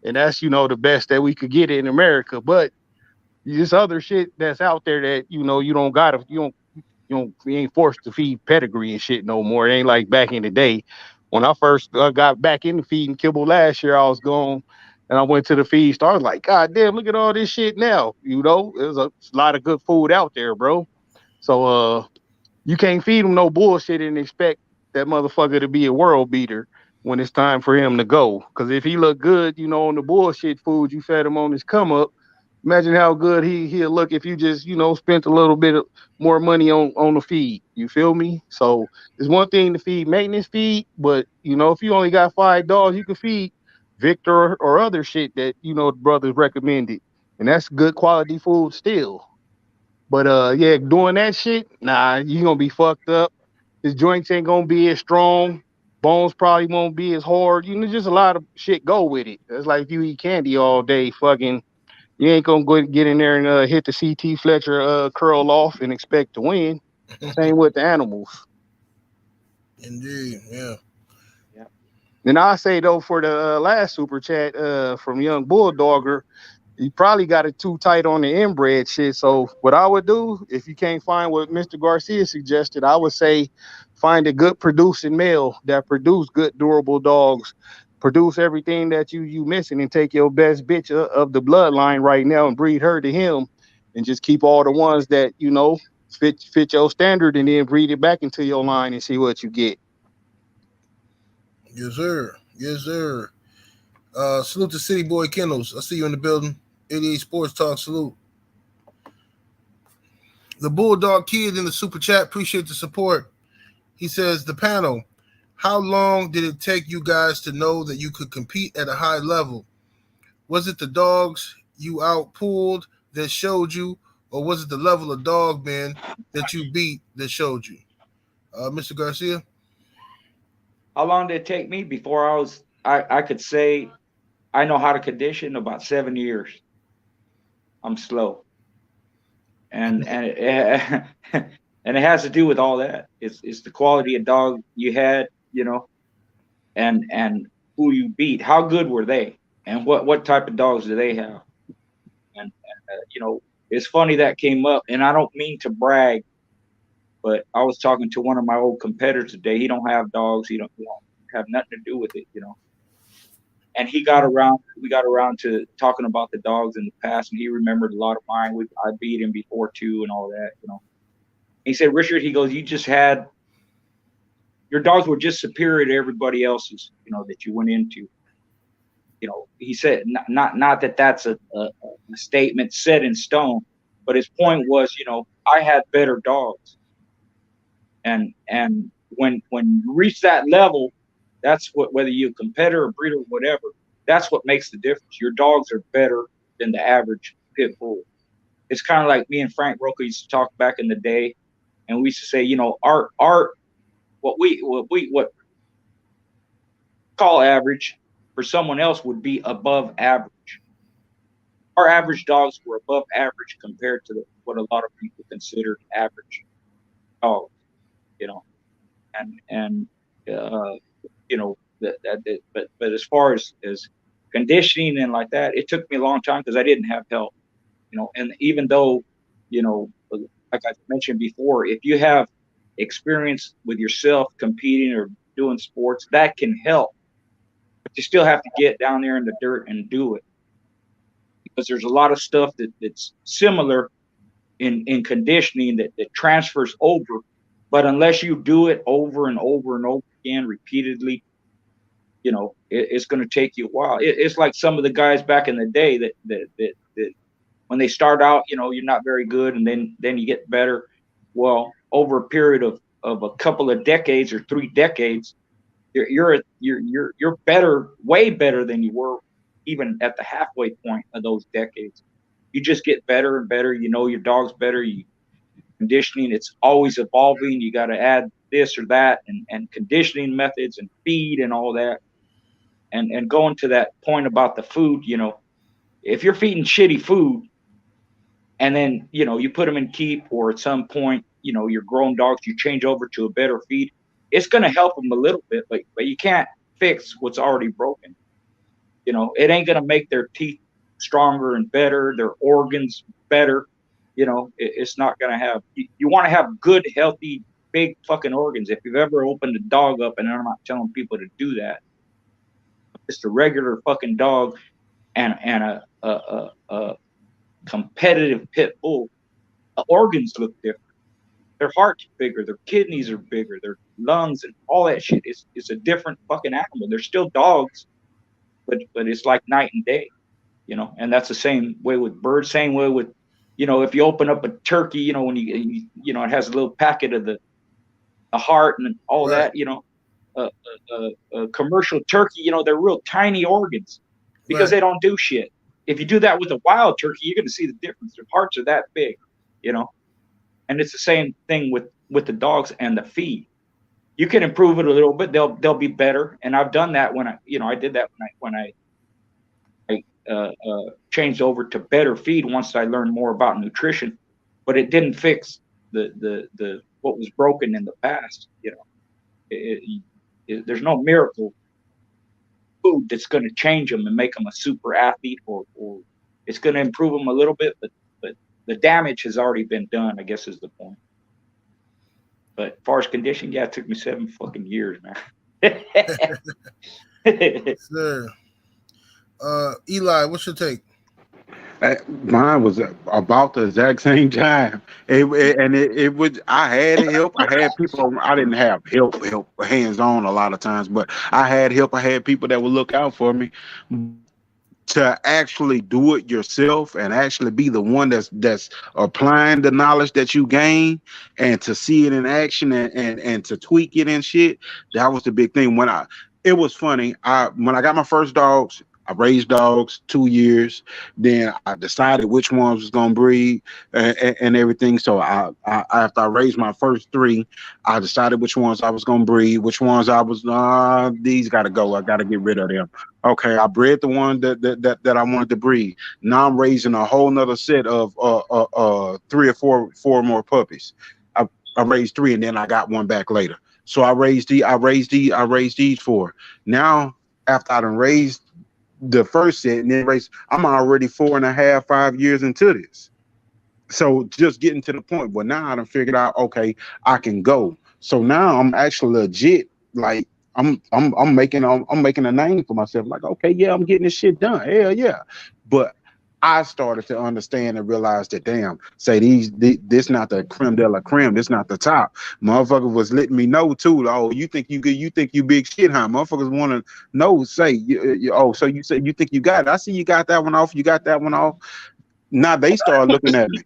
And that's, you know, the best that we could get in America. But this other shit that's out there that, you know, you don't gotta, you ain't forced to feed pedigree and shit no more. It ain't like back in the day. When I first got back into feeding kibble last year, I was gone and I went to the feed store. I was like, God damn, look at all this shit now. You know, there's a lot of good food out there, bro. So you can't feed him no bullshit and expect that motherfucker to be a world beater when it's time for him to go. Because if he look good, you know, on the bullshit food you fed him on his come up, imagine how good he'll look if you just, you know, spent a little bit more money on the feed. You feel me? So it's one thing to feed maintenance feed, but you know, if you only got 5 dogs, you can feed Victor or other shit that, you know, the brothers recommended. And that's good quality food still. But yeah, doing that shit, nah, you gonna be fucked up. His joints ain't gonna be as strong. Bones probably won't be as hard. You know, just a lot of shit go with it. It's like if you eat candy all day, fucking, you ain't gonna go get in there and hit the CT Fletcher curl off and expect to win. Same with the animals. Indeed, yeah. And I say though, for the last super chat from Young Bulldogger, you probably got it too tight on the inbred shit. So what I would do, if you can't find what Mr. Garcia suggested, I would say find a good producing male that produce good durable dogs, produce everything that you missing, and take your best bitch of the bloodline right now and breed her to him, and just keep all the ones that, you know, fit your standard, and then breed it back into your line and see what you get. Yes, sir. Yes, sir. Salute to City Boy Kennels. I see you in the building. 88 Sports Talk. Salute. The Bulldog Kid in the super chat. Appreciate the support. He says, the panel, how long did it take you guys to know that you could compete at a high level? Was it the dogs you outpulled that showed you, or was it the level of dog men that you beat that showed you? Mr. Garcia? How long did it take me before I could say I know how to condition? About 7 years. I'm slow. And and it has to do with all that. It's the quality of dog you had, you know, and who you beat. How good were they? And what type of dogs do they have? And you know, it's funny that came up, and I don't mean to brag, but I was talking to one of my old competitors today. He don't have dogs. He don't have nothing to do with it, you know. And we got around to talking about the dogs in the past, and he remembered a lot of mine. I beat him before too, and all that, you know. He said, Richard, he goes, your dogs were just superior to everybody else's, you know, that you went into. You know, he said, not that that's a statement set in stone, but his point was, you know, I had better dogs. And when you reach that level, that's what, whether you're a competitor or breeder or whatever, that's what makes the difference. Your dogs are better than the average pit bull. It's kind of like me and Frank Roca used to talk back in the day, and we used to say, you know, our what we call average for someone else would be above average. Our average dogs were above average compared to what a lot of people consider average dogs, you know, and you know, but as far as conditioning and like that, it took me a long time because I didn't have help, you know. And even though, you know, like I mentioned before, if you have experience with yourself competing or doing sports, that can help, but you still have to get down there in the dirt and do it, because there's a lot of stuff that's similar in conditioning that transfers over, but unless you do it over and over and over again repeatedly, you know, it's going to take you a while. It's like some of the guys back in the day that when they start out, you know, you're not very good, and then you get better. Well, over a period of a couple of decades or 3 decades, you're better, way better than you were even at the halfway point of those decades. You just get better and better. You know your dog's better. You conditioning, it's always evolving. You got to add this or that, and conditioning methods and feed and all that. And going to that point about the food, you know, if you're feeding shitty food and then, you know, you put them in keep, or at some point, you know, your grown dogs, you change over to a better feed, it's going to help them a little bit, but you can't fix what's already broken. You know, it ain't going to make their teeth stronger and better, their organs better. You know, it's not going to have, you want to have good, healthy, big fucking organs. If you've ever opened a dog up, and I'm not telling people to do that, just a regular fucking dog and a competitive pit bull, the organs look different. Their heart's bigger, their kidneys are bigger, their lungs and all that shit. It's a different fucking animal. They're still dogs, but it's like night and day, you know. And that's the same way with birds, same way with, you know, if you open up a turkey, you know, when you know, it has a little packet of the heart and all that, you know. A commercial turkey, you know, they're real tiny organs because they don't do shit. If you do that with a wild turkey, you're going to see the difference. Their hearts are that big, you know. And it's the same thing with the dogs and the feed. You can improve it a little bit; they'll be better. And I've done that when I did that when I changed over to better feed once I learned more about nutrition. But it didn't fix the what was broken in the past, you know. There's no miracle food that's going to change them and make them a super athlete, or it's going to improve them a little bit, but the damage has already been done, I guess is the point. But as far as conditioning, yeah, it took me 7 fucking years, man. Sir. Eli, what's your take? Mine was about the exact same time. It was, I had help. I had people. I didn't have help hands on a lot of times, but I had help. I had people that would look out for me. To actually do it yourself and actually be the one that's applying the knowledge that you gain, and to see it in action and to tweak it and shit, that was the big thing. It was funny. When I got my first dogs, I raised dogs 2 years. Then I decided which ones was gonna breed and everything. So after I raised my first 3, I decided which ones I was gonna breed, which ones I was these gotta go. I gotta get rid of them. Okay, I bred the one that I wanted to breed. Now I'm raising a whole nother set of 3 or 4 more puppies. I raised 3 and then I got one back later. So I raised these 4. Now after I done raised the first set and then race, I'm already 4.5, 5 years into this. So just getting to the point where now I done figured out, okay, I can go. So now I'm actually legit, like I'm making a name for myself. Like, okay, yeah, I'm getting this shit done. Hell yeah. But I started to understand and realize that, damn, say this not the creme de la creme. This not the top. Motherfucker was letting me know too. Oh, you think you big shit, huh? Motherfuckers want to know. Say, so you say you think you got it. I see you got that one off. You got that one off. Now they start looking at me.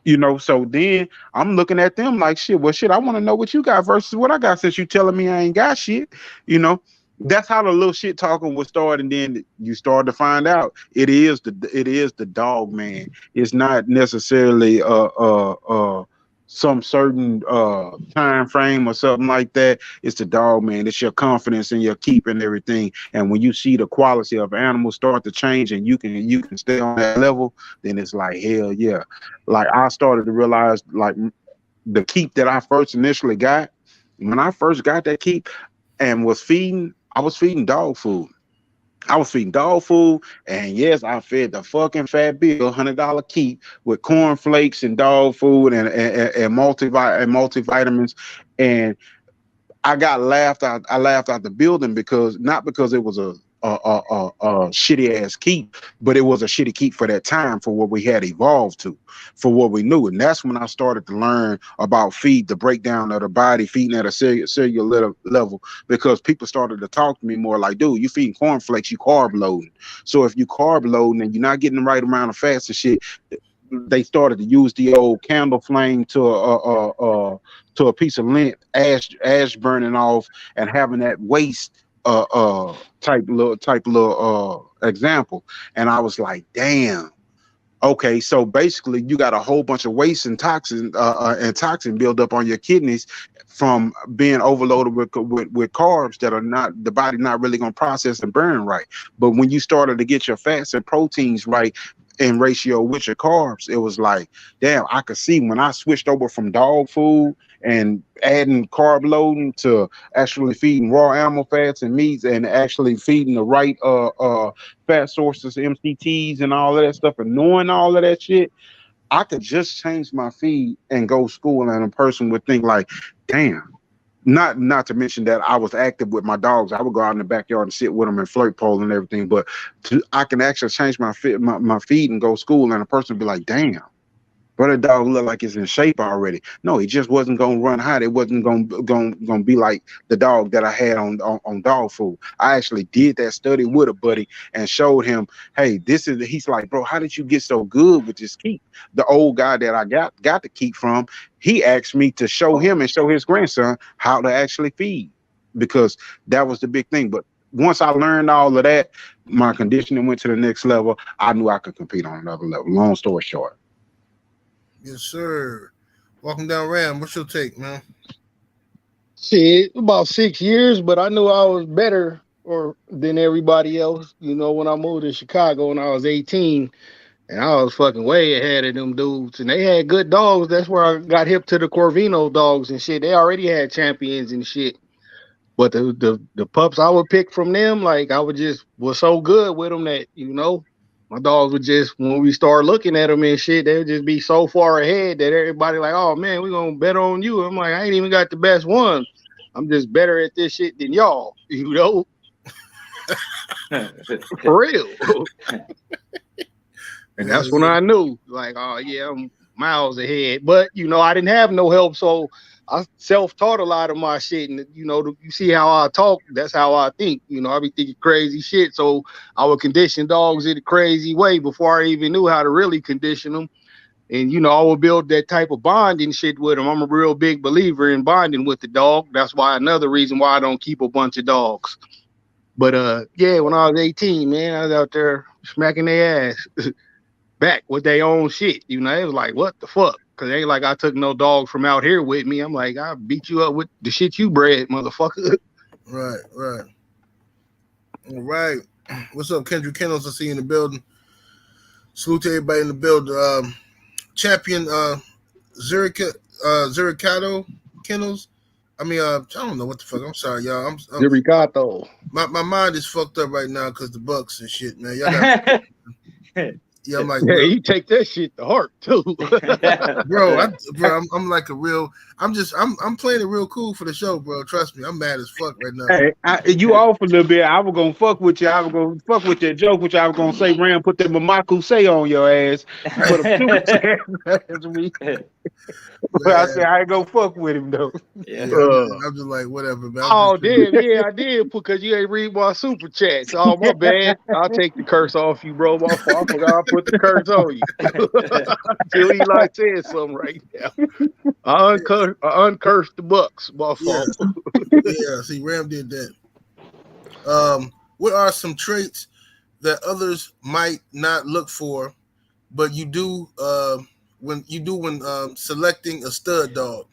you know, so then I'm looking at them like shit. Well, shit, I want to know what you got versus what I got since you telling me I ain't got shit. You know, that's how the little shit talking would start, and then you start to find out it is the dog man. It's not necessarily some certain time frame or something like that. It's the dog man. It's your confidence in your keep and everything. And when you see the quality of animals start to change and you can stay on that level, then it's like hell yeah. Like I started to realize like the keep that I first initially got, when I first got that keep and was feeding, I was feeding dog food. I was feeding dog food, and yes, I fed the fucking fat bill, $100 keep with cornflakes and dog food and multivitamins, and I got laughed out. I laughed out the building because not because it was a shitty ass keep, but it was a shitty keep for that time, for what we had evolved to, for what we knew. And that's when I started to learn about feed, the breakdown of the body, feeding at a cellular level, because people started to talk to me more like, dude, you feeding cornflakes, you carb loading. So if you carb loading and you're not getting the right amount of fats and shit, they started to use the old candle flame to a piece of lint, ash burning off, and having that waste type little example. And I was like, damn. Okay, so basically you got a whole bunch of waste and toxin build up on your kidneys from being overloaded with carbs that are not, the body not really gonna process and burn right. But when you started to get your fats and proteins right in ratio with your carbs, it was like, damn, I could see when I switched over from dog food and adding carb loading to actually feeding raw animal fats and meats and actually feeding the right fat sources, MCTs and all of that stuff, and knowing all of that shit, I could just change my feed and go school, and a person would think like, damn. Not to mention that I was active with my dogs. I would go out in the backyard and sit with them and flirt pole and everything. But I can actually change my feed and go school, and a person would be like, damn. But a dog look like it's in shape already. No, he just wasn't gonna run hot. It wasn't gonna be like the dog that I had on dog food. I actually did that study with a buddy and showed him, hey, this is. He's like, bro, how did you get so good with this keep? The old guy that I got the keep from, he asked me to show him and show his grandson how to actually feed, because that was the big thing. But once I learned all of that, my conditioning went to the next level. I knew I could compete on another level. Long story short. Yes, sir. Walking down Ram, what's your take, man? Shit, about 6 years, but I knew I was better than everybody else. You know, when I moved to Chicago when I was 18, and I was fucking way ahead of them dudes, and they had good dogs. That's where I got hip to the Corvino dogs and shit. They already had champions and shit. But the pups I would pick from them, like I was so good with them that, you know, my dogs would just, when we start looking at them and shit, they would just be so far ahead that everybody like, oh man, we're gonna bet on you. I'm like, I ain't even got the best one. I'm just better at this shit than y'all, you know? For real. And that's when I knew, like, oh yeah, I'm miles ahead. But you know, I didn't have no help, so I self-taught a lot of my shit. And you know, you see how I talk, that's how I think. You know, I be thinking crazy shit, so I would condition dogs in a crazy way before I even knew how to really condition them. And you know, I would build that type of bonding shit with them. I'm a real big believer in bonding with the dog. That's why, another reason why I don't keep a bunch of dogs. But yeah, when I was 18, man, I was out there smacking their ass back with their own shit. You know, it was like, what the fuck? Because it ain't like I took no dog from out here with me. I'm like, I beat you up with the shit you bred, motherfucker. Right. All right. What's up, Kendrick Kennels? I see you in the building. Salute to everybody in the building. Champion Zuricato Kennels. I mean, I don't know what the fuck. I'm sorry, y'all. Zuricato. My mind is fucked up right now because the Bucks and shit, man. Y'all got. Yeah, I'm like, yeah, you take that shit to heart too, bro. I'm like a real. I'm playing it real cool for the show, bro. Trust me, I'm mad as fuck right now. Hey, you off a little bit. I was gonna fuck with you. I was gonna fuck with your joke, which I was gonna say, Ram, put that Mamaku say on your ass. But I said I ain't gonna fuck with him though. Yeah, I'm just like, whatever, man. Oh damn, yeah, I did, because you ain't read my super chats. Oh my bad. I'll take the curse off you, bro. My fault. I forgot I put the curse on you. Until Eli says something right now. I uncursed the Bucks. My fault. Yeah, see, Ram did that. What are some traits that others might not look for, but you do when selecting a stud dog?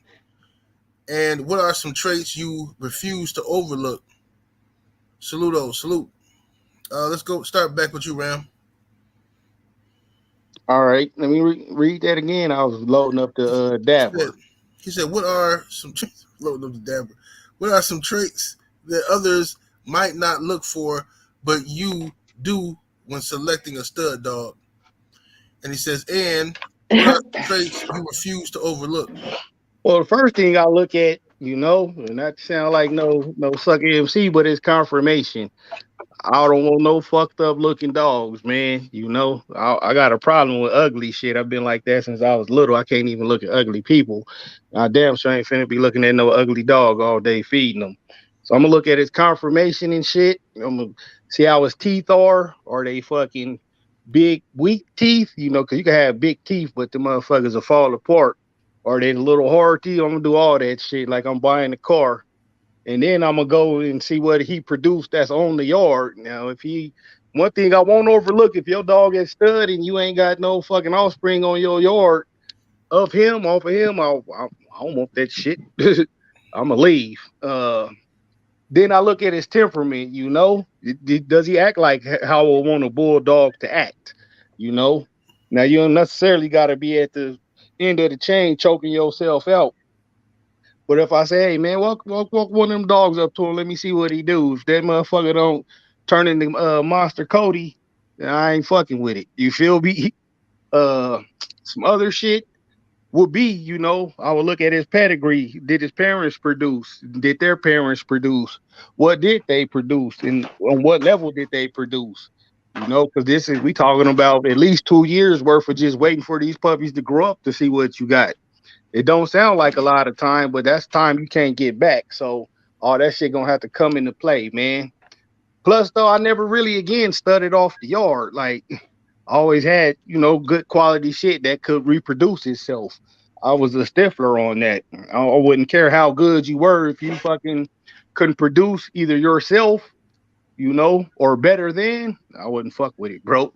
And what are some traits you refuse to overlook? Salute. Let's go start back with you, Ram. All right, let me read that again. I was loading up the Dabber. He said, what are some traits loading up the Dabber? What are some traits that others might not look for, but you do when selecting a stud dog? And he says, and what are some traits you refuse to overlook? Well, the first thing I look at, and not to sound like no sucker MC, but it's confirmation. I don't want no fucked up looking dogs, man. I got a problem with ugly shit. I've been like that since I was little. I can't even look at ugly people. I damn sure ain't finna be looking at no ugly dog all day feeding them. So I'm gonna look at his conformation and shit. I'm gonna see how his teeth are. Are they fucking big, weak teeth? Because you can have big teeth, but the motherfuckers will fall apart. Are they a little hard teeth? I'm gonna do all that shit like I'm buying a car. And then I'm gonna go and see what he produced that's on the yard. Now, one thing I won't overlook, if your dog is stud and you ain't got no fucking offspring on your yard off of him, I don't want that shit. I'm gonna leave. Then I look at his temperament. Does he act like how I would want a bulldog to act? Now you don't necessarily got to be at the end of the chain choking yourself out. But if I say, hey, man, walk one of them dogs up to him, let me see what he do. If that motherfucker don't turn into Monster Cody, then I ain't fucking with it. You feel me? Some other shit would be, I would look at his pedigree. Did his parents produce? Did their parents produce? What did they produce? And on what level did they produce? Because we talking about at least 2 years worth of just waiting for these puppies to grow up to see what you got. It don't sound like a lot of time, but that's time you can't get back. So all that shit gonna have to come into play, man. Plus, though, I never really again studied off the yard. Like, I always had, good quality shit that could reproduce itself. I was a stiffler on that. I wouldn't care how good you were if you fucking couldn't produce either yourself, or better than. I wouldn't fuck with it, bro.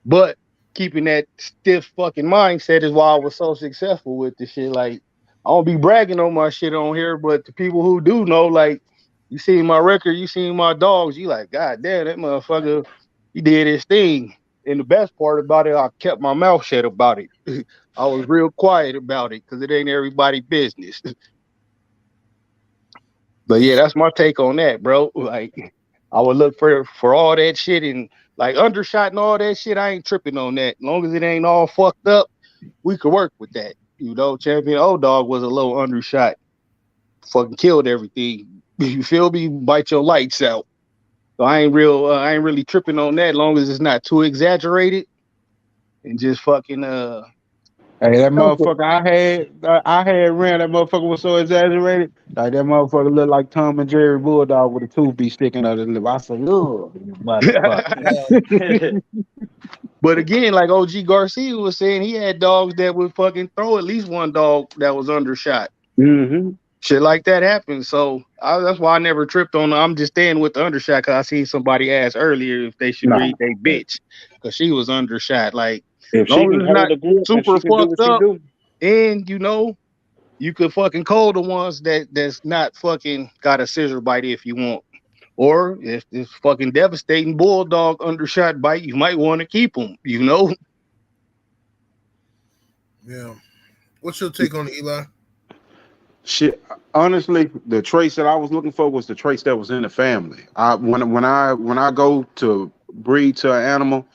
But keeping that stiff fucking mindset is why I was so successful with this shit. Like, I don't be bragging on my shit on here, but the people who do know, like, you seen my record, you seen my dogs, you like, God damn, that motherfucker, he did his thing. And the best part about it, I kept my mouth shut about it. I was real quiet about it because it ain't everybody's business. But yeah, that's my take on that, bro. Like, I would look for all that shit and like undershot and all that shit. I ain't tripping on that. As long as it ain't all fucked up, we could work with that. Champion Old Dog was a little undershot. Fucking killed everything. You feel me? Bite your lights out. So I ain't really tripping on that. As long as it's not too exaggerated and just fucking Hey, that motherfucker I had ran. That motherfucker was so exaggerated. Like that motherfucker looked like Tom and Jerry Bulldog with a tooth be sticking out of his lip. I said, "Ugh, motherfucker." But again, like OG Garcia was saying, he had dogs that would fucking throw at least one dog that was undershot. Mm-hmm. Shit like that happens. So that's why I never tripped on. I'm just staying with the undershot because I seen somebody ask earlier if they should read they bitch because she was undershot. Like, if she can hold a grip, super fucked up, and you could fucking call the ones that's not fucking got a scissor bite if you want. Or if this fucking devastating bulldog undershot bite, you might want to keep them, Yeah. What's your take on it, Eli? Shit, honestly, the traits that I was looking for was the traits that was in the family. When I go to breed to an animal,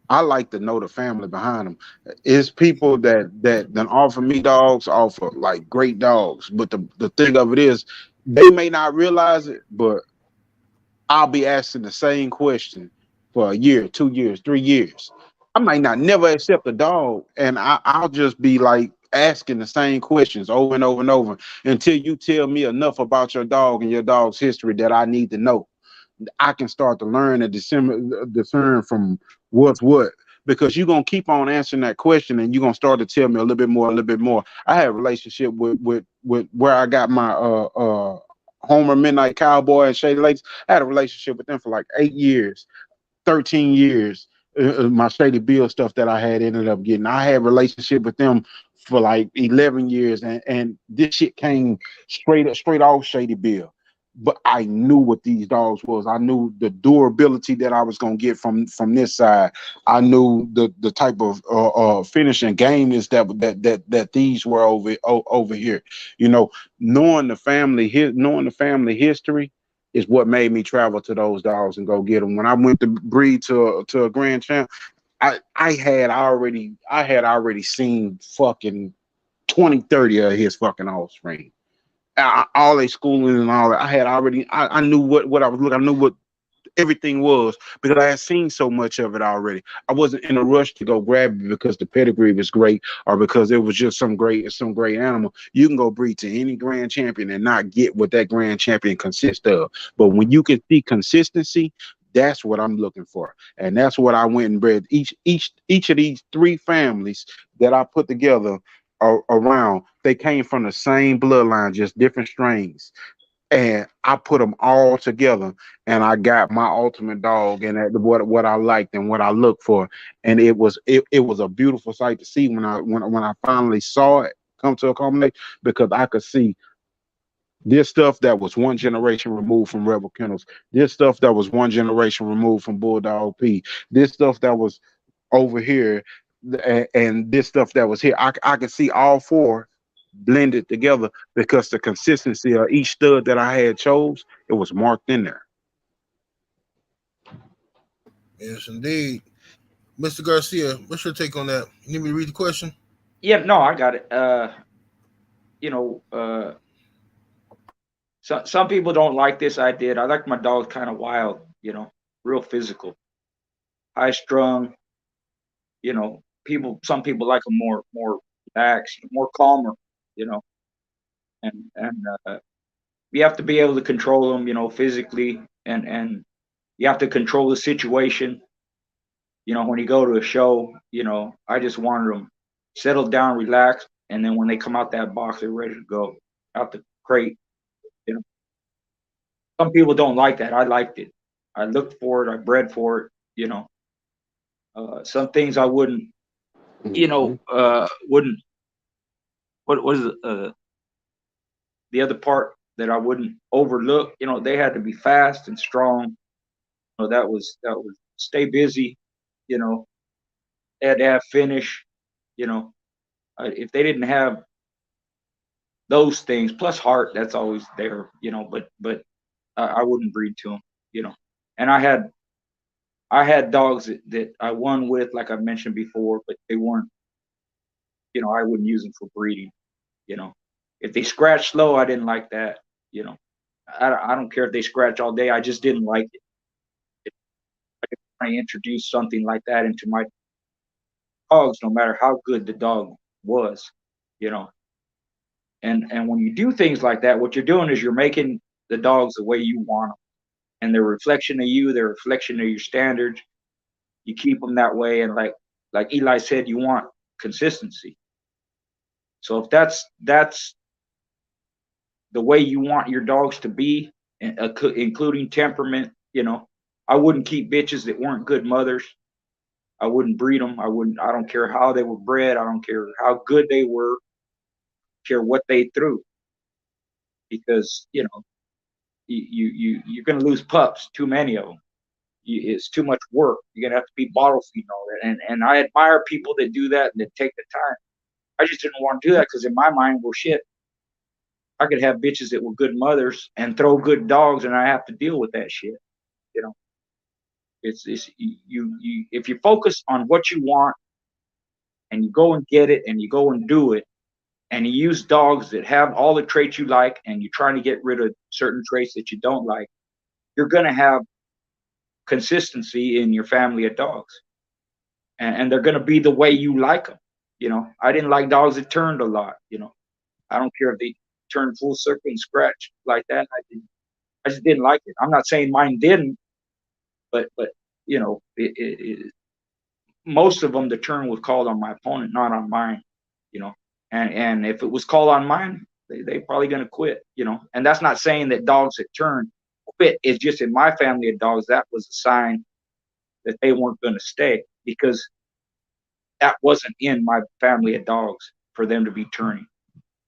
I like to know the family behind them. It's people that offer me dogs, offer like great dogs. But the thing of it is, they may not realize it, but I'll be asking the same question for a year, 2 years, 3 years. I might not never accept a dog, and I'll just be like asking the same questions over and over and over until you tell me enough about your dog and your dog's history that I need to know. I can start to learn and discern from what's what. because you're gonna keep on answering that question and you're gonna start to tell me a little bit more, a little bit more. I had a relationship with where I got my Homer Midnight Cowboy and Shady Lakes. I had a relationship with them for like 8 years, 13 years. My Shady Bill stuff that I had ended up getting. I had a relationship with them for like 11 years, and this shit came straight off Shady Bill. But I knew what these dogs was. I knew the durability that I was gonna get from this side. I knew the type of finishing game is that these were over here. You know, knowing the family history is what made me travel to those dogs and go get them. When I went to breed to a grand champ, I had already seen fucking 20, 30 of his fucking offspring. All they schooling and all that. I knew what I was looking. I knew what everything was because I had seen so much of it already. I wasn't in a rush to go grab it because the pedigree was great or because it was just some great animal. You can go breed to any grand champion and not get what that grand champion consists of. But when you can see consistency, that's what I'm looking for. And that's what I went and bred. Each of these 3 families that I put together around, they came from the same bloodline, just different strains. And I put them all together, and I got my ultimate dog, and what I liked and what I looked for, and it was a beautiful sight to see when I finally saw it come to a culmination, because I could see this stuff that was 1 generation removed from Rebel Kennels, this stuff that was 1 generation removed from Bulldog P, this stuff that was over here, and this stuff that was here. I could see all 4 blended together because the consistency of each stud that I had chose, it was marked in there. Yes, indeed. Mr. Garcia, what's your take on that? You need me to read the question? Yeah, no, I got it. You know, some people don't like this. I did. I like my dogs kind of wild, you know, real physical, high strung. You know, some people like them more relaxed, more calmer, you know, and you have to be able to control them, you know, physically, and you have to control the situation. You know, when you go to a show, you know, I just wanted them settled down, relaxed, and then when they come out that box, they're ready to go out the crate. You know, some people don't like that. I liked it. I looked for it. I bred for it. You know, some things I wouldn't, you know, wouldn't. What was the other part that I wouldn't overlook? You know, they had to be fast and strong. You know, that was stay busy. You know, they had to have finish. You know, if they didn't have those things plus heart, that's always there. You know, but I wouldn't breed to them. You know, and I had dogs that I won with, like I mentioned before, but they weren't. You know, I wouldn't use them for breeding. You know, if they scratch slow, I didn't like that. You know, I don't care if they scratch all day. I just didn't like it. If I introduce something like that into my dogs, no matter how good the dog was, you know. And when you do things like that, what you're doing is you're making the dogs the way you want them, and they're a reflection of you. They're a reflection of your standards. You keep them that way, and like Eli said, you want consistency. So if that's the way you want your dogs to be, including temperament, you know, I wouldn't keep bitches that weren't good mothers. I wouldn't breed them. I don't care how they were bred. I don't care how good they were. Care what they threw, because you know you're gonna lose pups. Too many of them. It's too much work. You're gonna have to be bottle feeding all that. And I admire people that do that and that take the time. I just didn't want to do that because in my mind, well, shit, I could have bitches that were good mothers and throw good dogs, and I have to deal with that shit. You know, it's you if you focus on what you want and you go and get it and you go and do it, and you use dogs that have all the traits you like, and you're trying to get rid of certain traits that you don't like, you're gonna have consistency in your family of dogs, and they're gonna be the way you like them. You know, I didn't like dogs that turned a lot. You know, I don't care if they turn full circle and scratch like that. I just didn't like it. I'm not saying mine didn't, but you know, most of them, the turn was called on my opponent, not on mine, you know. And if it was called on mine, they probably gonna quit, you know. And that's not saying that dogs that turn quit. It's just in my family of dogs, that was a sign that they weren't gonna stay, because that wasn't in my family of dogs for them to be turning.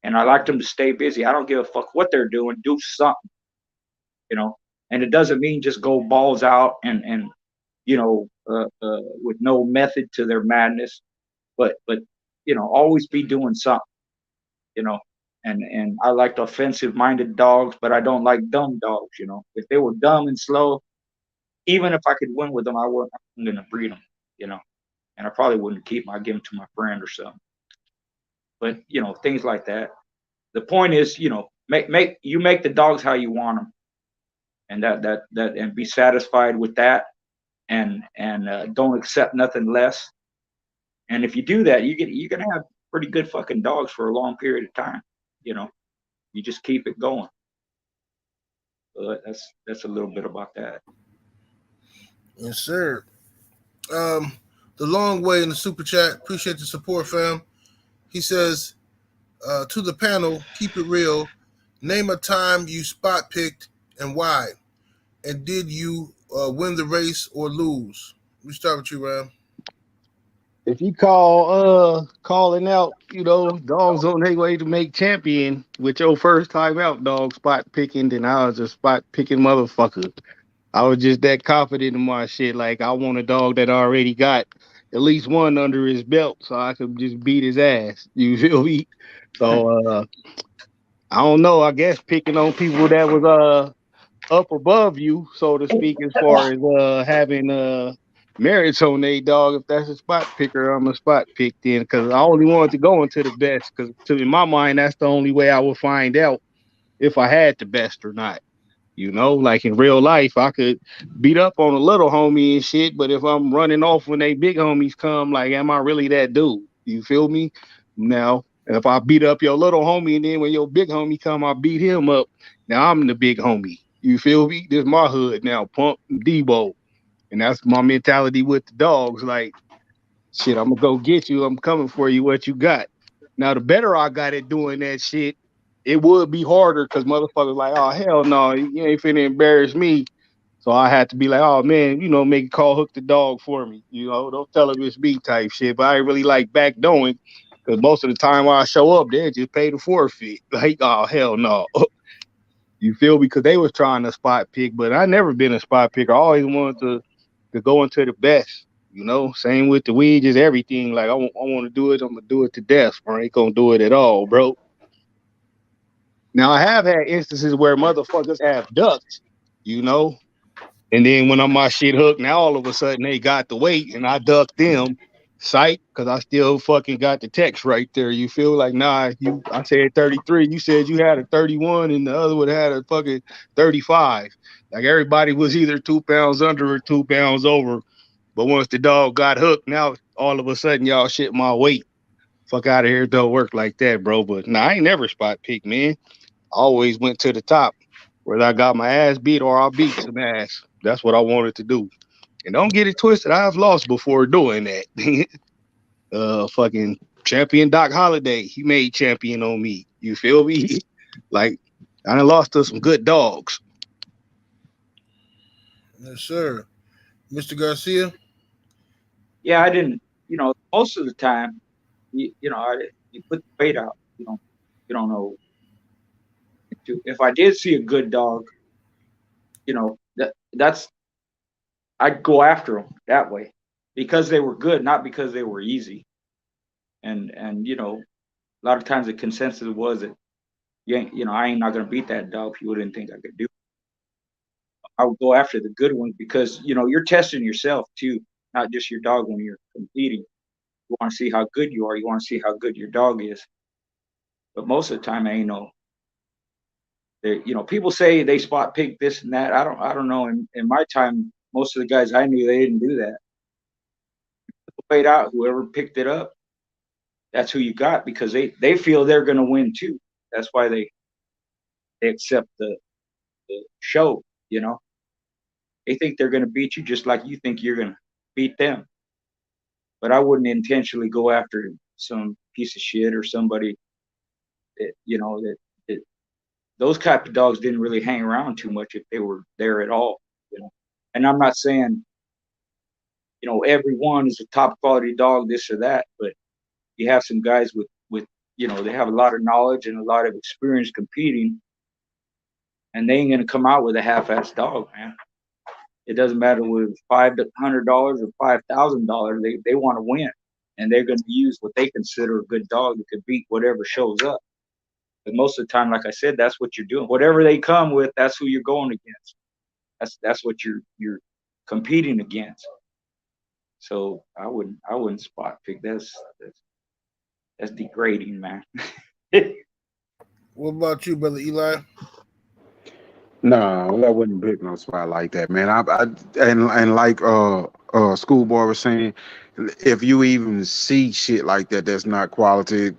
And I like them to stay busy. I don't give a fuck what they're doing. Do something, you know. And it doesn't mean just go balls out and you know, with no method to their madness, but you know, always be doing something, you know. And I like offensive minded dogs, but I don't like dumb dogs, you know. If they were dumb and slow, even if I could win with them, I'm gonna breed them, you know. And I probably wouldn't keep them. I'd give them to my friend or something. But you know, things like that. The point is, you know, make the dogs how you want them, and that and be satisfied with that, and don't accept nothing less. And if you do that, you're gonna have pretty good fucking dogs for a long period of time. You know, you just keep it going. So that's a little bit about that. Yes, sir. The long way in the super chat. Appreciate the support, fam. He says, to the panel, keep it real. Name a time you spot picked and why. And did you win the race or lose? We start with you, Ram. If you calling out, you know, dogs on their way to make champion with your first time out dog spot picking, then I was a spot picking motherfucker. I was just that confident in my shit. Like, I want a dog that already got at least one under his belt so I could just beat his ass. You feel me? So I don't know. I guess picking on people that was up above you, so to speak, as far as having merits on they dog. If that's a spot picker, I'm a spot pick then, because I only wanted to go into the best. Because in my mind, that's the only way I would find out if I had the best or not. You know, like in real life, I could beat up on a little homie and shit, but if I'm running off when they big homies come, like, am I really that dude? You feel me? Now, if I beat up your little homie and then when your big homie come, I beat him up. Now I'm the big homie. You feel me? This is my hood now, pump DIBO. And that's my mentality with the dogs. Like, shit, I'm gonna go get you. I'm coming for you. What you got? Now, the better I got at doing that shit, it would be harder because motherfuckers like, oh hell no, you ain't finna embarrass me. So I had to be like, oh man, you know, make a call, hook the dog for me. You know, don't tell him it's me type shit. But I ain't really like back doing because most of the time when I show up, they just pay the forfeit. Like, oh hell no. You feel me? Because they was trying to spot pick, but I never been a spot picker. I always wanted to go into the best. You know, same with the weed, just everything. Like, I want to do it, I'm gonna do it to death, or I ain't gonna do it at all, bro. Now I have had instances where motherfuckers have ducked, you know, and then when I'm my shit hooked, now all of a sudden they got the weight and I ducked them, psych, because I still fucking got the text right there. You feel like, nah, I said 33, you said you had a 31, and the other one had a fucking 35. Like, everybody was either 2 pounds under or 2 pounds over. But once the dog got hooked, now all of a sudden y'all shit my weight. Fuck out of here, don't work like that, bro. But nah, I ain't never spot pick, man. I always went to the top, whether I got my ass beat or I beat some ass. That's what I wanted to do. And don't get it twisted, I've lost before doing that. Fucking champion Doc Holliday, he made champion on me. You feel me? Like, I done lost to some good dogs. Yes, sir. Mr. Garcia. Yeah, I didn't. You know, most of the time, you know, you put the bait out. You don't know. If I did see a good dog, you know, that's I'd go after them that way because they were good, not because they were easy. And you know, a lot of times the consensus was that you know, I ain't not gonna beat that dog. People didn't think I could do it. I would go after the good ones because you know you're testing yourself too, not just your dog when you're competing. You want to see how good you are. You want to see how good your dog is. But most of the time, I ain't no. You know, people say they spot pick this and that. I don't know. In my time, most of the guys I knew, they didn't do that. Played out. Whoever picked it up, that's who you got because they feel they're going to win too. That's why they accept the show. You know, they think they're going to beat you just like you think you're going to beat them. but I wouldn't intentionally go after some piece of shit or somebody that, you know, that those type of dogs didn't really hang around too much if they were there at all, you know. And I'm not saying, you know, everyone is a top quality dog, this or that, but you have some guys with, you know, they have a lot of knowledge and a lot of experience competing, and they ain't gonna come out with a half-assed dog, man. It doesn't matter whether it's $500 or $5,000. They want to win, and they're gonna use what they consider a good dog that could beat whatever shows up. But most of the time, like I said, that's what you're doing. Whatever they come with, that's who you're going against. That's what you're competing against. So I wouldn't spot pick. That's degrading, man. What about you, brother Eli? No, I wouldn't pick no spot like that, man. And like Schoolboy was saying, if you even see shit like that, that's not quality.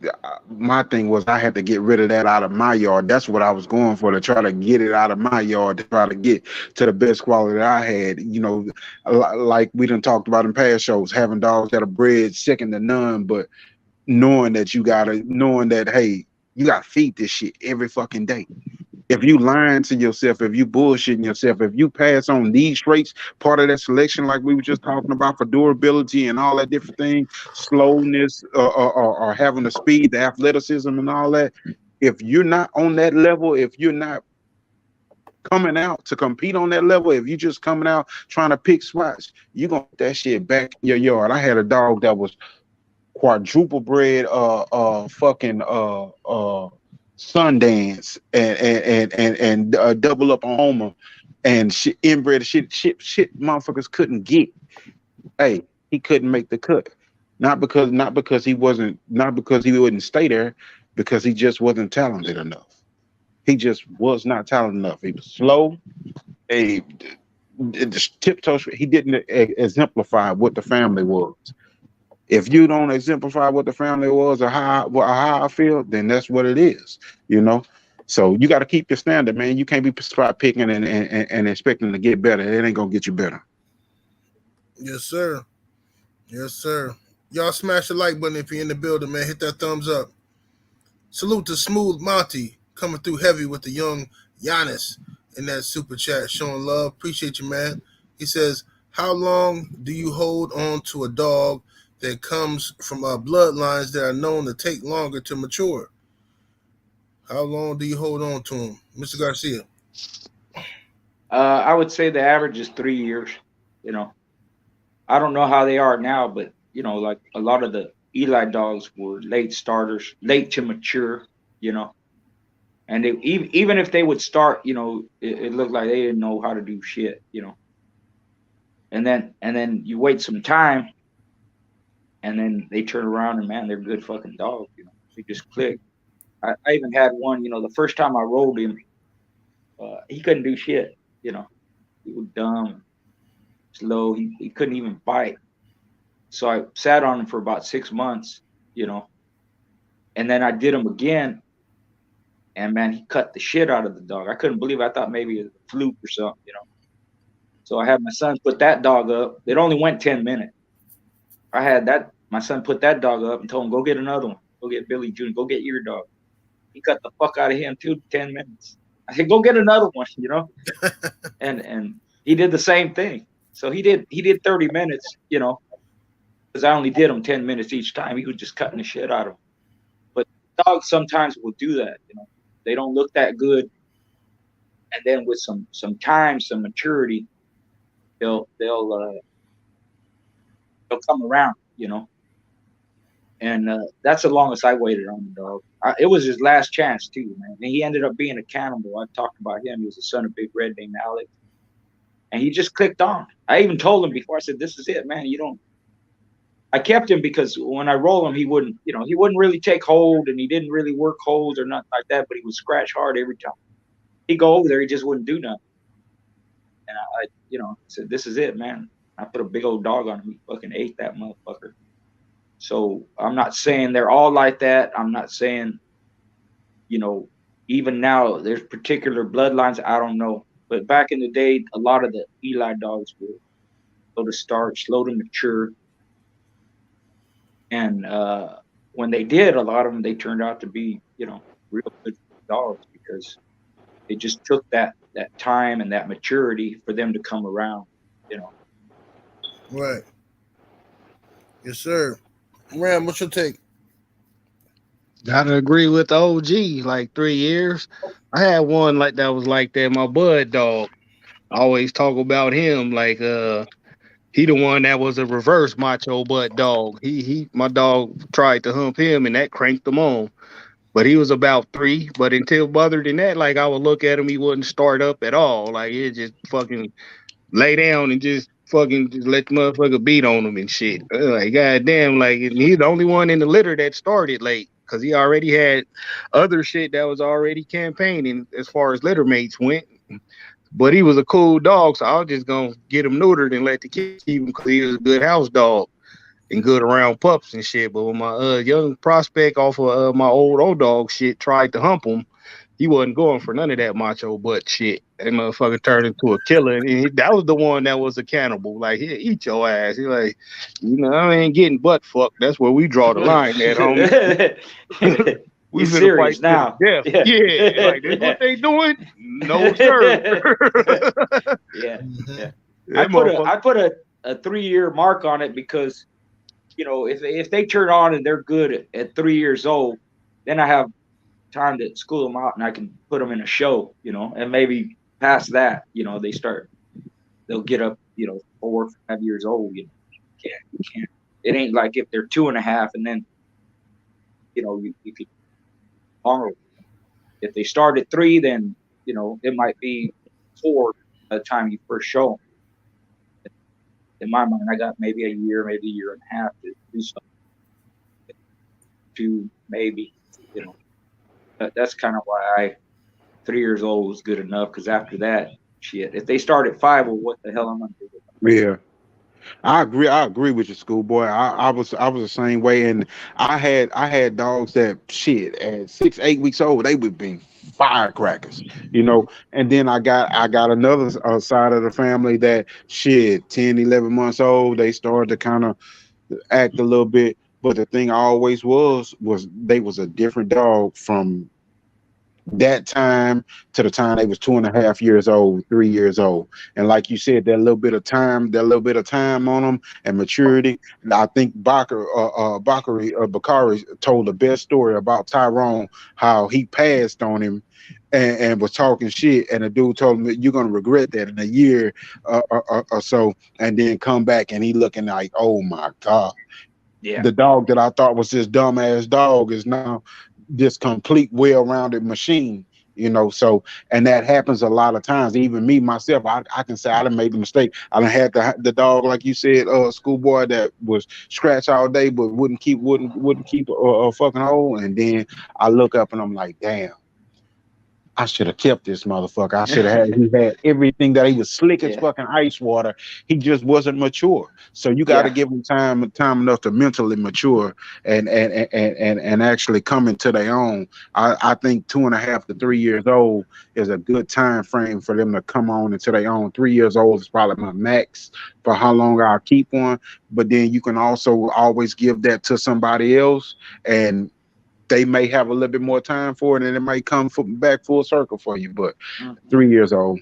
My thing was I had to get rid of that out of my yard. That's what I was going for, to try to get it out of my yard, to try to get to the best quality that I had. You know, like we done talked about in past shows, having dogs that are bred second to none, but knowing that hey, you gotta feed this shit every fucking day. If you lying to yourself, if you bullshitting yourself, if you pass on these traits, part of that selection, like we were just talking about, for durability and all that different thing, slowness, or having the speed, the athleticism, and all that. If you're not on that level, if you're not coming out to compete on that level, if you just coming out trying to pick spots, you're gonna put that shit back in your yard. I had a dog that was quadruple bred, Sundance and double up on Homer, and shit, inbred shit motherfuckers couldn't get. Hey, he couldn't make the cut. Not because he wouldn't stay there, because he just wasn't talented enough. He just was not talented enough. He was slow. Tiptoe. He didn't exemplify what the family was. If you don't exemplify what the family was, or how I feel, then that's what it is, you know. So you got to keep your standard, man. You can't be spot picking and expecting to get better. It ain't gonna get you better. Yes, sir. Yes, sir. Y'all smash the like button if you're in the building, man. Hit that thumbs up. Salute to Smooth Monty coming through heavy with the young Giannis in that super chat, showing love. Appreciate you, man. He says, how long do you hold on to a dog that comes from bloodlines that are known to take longer to mature? How long do you hold on to him, Mr. Garcia? I would say the average is 3 years. You know, I don't know how they are now, but you know, like a lot of the Eli dogs were late starters, late to mature. You know, and they even if they would start, you know, it looked like they didn't know how to do shit. You know, and then you wait some time, and then they turn around and, man, they're good fucking dogs. You know, they just click. I even had one, you know, the first time I rolled him, he couldn't do shit. You know, he was dumb, slow. He couldn't even bite. So I sat on him for about 6 months, you know, and then I did him again, and man, he cut the shit out of the dog. I couldn't believe it. I thought maybe it was a fluke or something, you know. So I had my son put that dog up. It only went 10 minutes. My son put that dog up and told him, go get another one. Go get Billy Jr. Go get your dog. He cut the fuck out of him too, 10 minutes. I said, go get another one, you know. and he did the same thing. So he did 30 minutes, you know, because I only did him 10 minutes each time. He was just cutting the shit out of him. But dogs sometimes will do that, you know. They don't look that good, and then with some time, some maturity, they'll come around, you know. And that's the longest I waited on the dog. It was his last chance too, man. And he ended up being a cannibal. I talked about him. He was the son of Big Red named Alex, and he just clicked on. I even told him before. I said, "This is it, man. You don't." I kept him because when I roll him, he wouldn't really take hold, and he didn't really work holds or nothing like that. But he would scratch hard every time. He'd go over there, he just wouldn't do nothing. And I said, "This is it, man." I put a big old dog on him. He fucking ate that motherfucker. So I'm not saying they're all like that. I'm not saying, you know, even now there's particular bloodlines. I don't know. But back in the day, a lot of the Eli dogs were slow to start, slow to mature. And when they did, a lot of them, they turned out to be, you know, real good dogs because it just took that time and that maturity for them to come around, you know. Right. Yes, sir. Ram, what's your take? Gotta agree with the OG. Like 3 years, I had one like that was like that. My bud dog. I always talk about him like he the one that was a reverse macho butt dog. My dog tried to hump him and that cranked him on. But he was about 3. But until other than that, like I would look at him, he wouldn't start up at all. Like it just fucking lay down and just fucking just let the motherfucker beat on him and shit. Like goddamn, like and he's the only one in the litter that started late because he already had other shit that was already campaigning as far as litter mates went. But he was a cool dog, so I was just gonna get him neutered and let the kids keep him because he was a good house dog and good around pups and shit. But when my young prospect off of my old dog shit tried to hump him, he wasn't going for none of that macho butt shit. That motherfucker turned into a killer, and that was the one that was a cannibal. Like he'll eat your ass. He like, you know, I ain't getting butt fucked. That's where we draw the line at, homie. We You finna serious fight to now? the death. Yeah, like this what they doing? No sir. Yeah, Mhm. yeah. That motherfucker. I put a 3-year mark on it because, you know, if they turn on and they're good at 3 years old, then I have time to school them out and I can put them in a show, you know, and maybe past that, you know, they'll get up, you know, 4 or 5 years old. You know, you can't. It ain't like if they're 2.5 and then, you know, you could longer. If they start at 3, then, you know, it might be 4 by the time you first show them. In my mind, I got maybe a year and a half to do something. 2, maybe, you know. That's kind of why 3 years old was good enough because after that, shit, if they start at 5, well, what the hell am I gonna do? Yeah. I agree. I agree with you, schoolboy. I was the same way, and I had dogs that shit at 6, 8 weeks old. They would be firecrackers, you know. And then I got another side of the family that shit 10, 11 months old. They started to kind of act a little bit, but the thing always was they was a different dog from that time to the time they was 2.5 years old, 3 years old. And like you said, that little bit of time on them and maturity. And I think Bakari told the best story about Tyrone, how he passed on him and was talking shit, and the dude told him that you're gonna regret that in a year or so, and then come back and he looking like, oh my god, Yeah, the dog that I thought was this dumbass dog is now this complete well-rounded machine, you know. So, and that happens a lot of times. Even me myself, I can say I done made the mistake. I done had the dog, like you said, schoolboy, that was scratch all day but wouldn't keep a fucking hole, and then I look up and I'm like, damn, I should have kept this motherfucker. I should have had. He had everything that he was slick as yeah, fucking ice water. He just wasn't mature. So you got to yeah, give him time enough to mentally mature and actually come into their own. I think 2.5 to 3 years old is a good time frame for them to come on into their own. 3 years old is probably my max for how long I'll keep one. But then you can also always give that to somebody else, and they may have a little bit more time for it, and it might come back full circle for you. But mhm, 3 years old,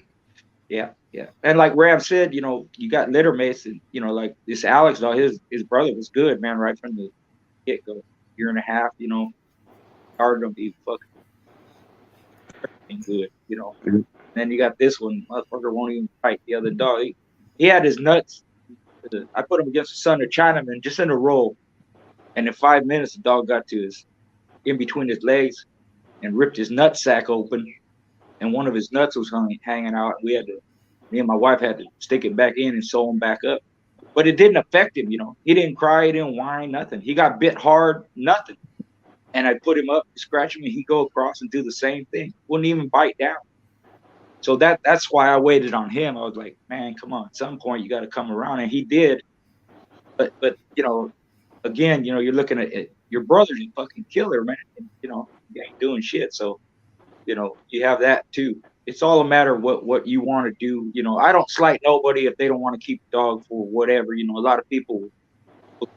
yeah, yeah. And like Ram said, you know, you got litter mates, and you know, like this Alex dog, his brother was good, man, right from the get go. Year and a half, you know, started him, he fucking good, you know. And then you got this one, motherfucker won't even fight the other dog. He had his nuts. I put him against the son of Chinaman just in a row, and in 5 minutes, the dog got to his in between his legs and ripped his nut sack open, and one of his nuts was hanging out. Me and my wife had to stick it back in and sew him back up. But it didn't affect him, you know. He didn't cry, he didn't whine, nothing. He got bit hard, nothing. And I put him up, scratch him, and he'd go across and do the same thing. Wouldn't even bite down. So that's why I waited on him. I was like, man, come on, at some point you got to come around, and he did. But you know, again, you know, you're looking at it, your brother's a fucking killer, man. And, you know, you ain't doing shit. So you know, you have that too. It's all a matter of what you want to do. You know, I don't slight nobody if they don't want to keep a dog for whatever. You know, a lot of people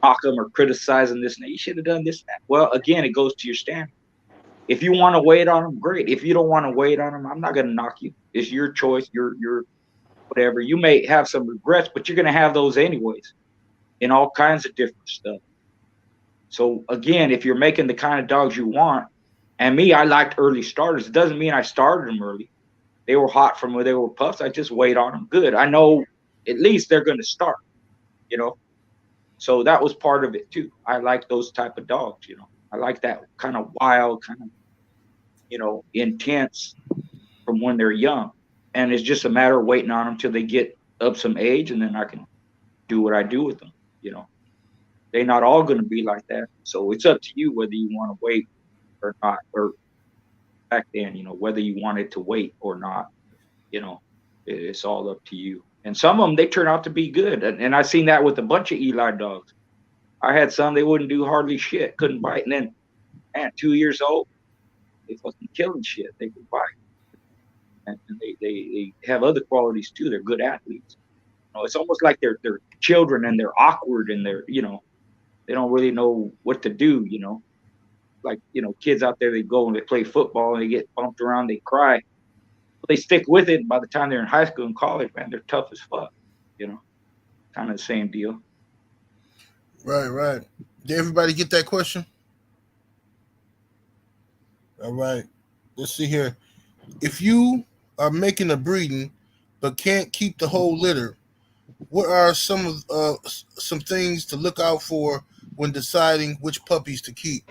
knock them or criticize them this and that. You should have done this and that. Well, again, it goes to your standard. If you want to wait on them, great. If you don't want to wait on them, I'm not going to knock you. It's your choice. Your whatever. You may have some regrets, but you're going to have those anyways in all kinds of different stuff. So again, if you're making the kind of dogs you want, and me, I liked early starters. It doesn't mean I started them early. They were hot from when they were pups. I just wait on them. Good. I know at least they're going to start, you know. So that was part of it too. I like those type of dogs, you know. I like that kind of wild, kind of, you know, intense from when they're young. And it's just a matter of waiting on them till they get up some age, and then I can do what I do with them, you know. They're not all going to be like that. So it's up to you whether you want to wait or not, or back then, you know, whether you wanted to wait or not, you know, it's all up to you. And some of them, they turn out to be good. And I've seen that with a bunch of Eli dogs. I had some, they wouldn't do hardly shit, couldn't bite. And then, man, 2 years old, they fucking killing shit. They could bite. And they have other qualities too. They're good athletes. You know, it's almost like they're children, and they're awkward, and they're, you know, they don't really know what to do, you know. Like, you know, kids out there, they go and they play football and they get bumped around, they cry. But they stick with it. And by the time they're in high school and college, man, they're tough as fuck, you know. Kind of the same deal. Right. Did everybody get that question? All right. Let's see here. If you are making a breeding but can't keep the whole litter, what are some things to look out for when deciding which puppies to keep?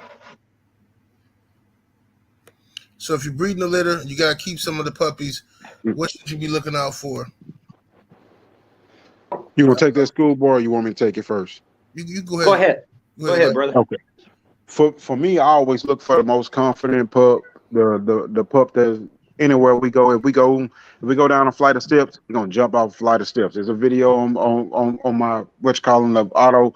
So if you're breeding a litter, you got to keep some of the puppies. What should you be looking out for? You want to take that, schoolboy, or you want me to take it first? You go ahead. Go ahead, brother. Okay. For me, I always look for the most confident pup, the pup that's anywhere we go. If we go down a flight of steps, we're gonna jump off a flight of steps. There's a video on my the auto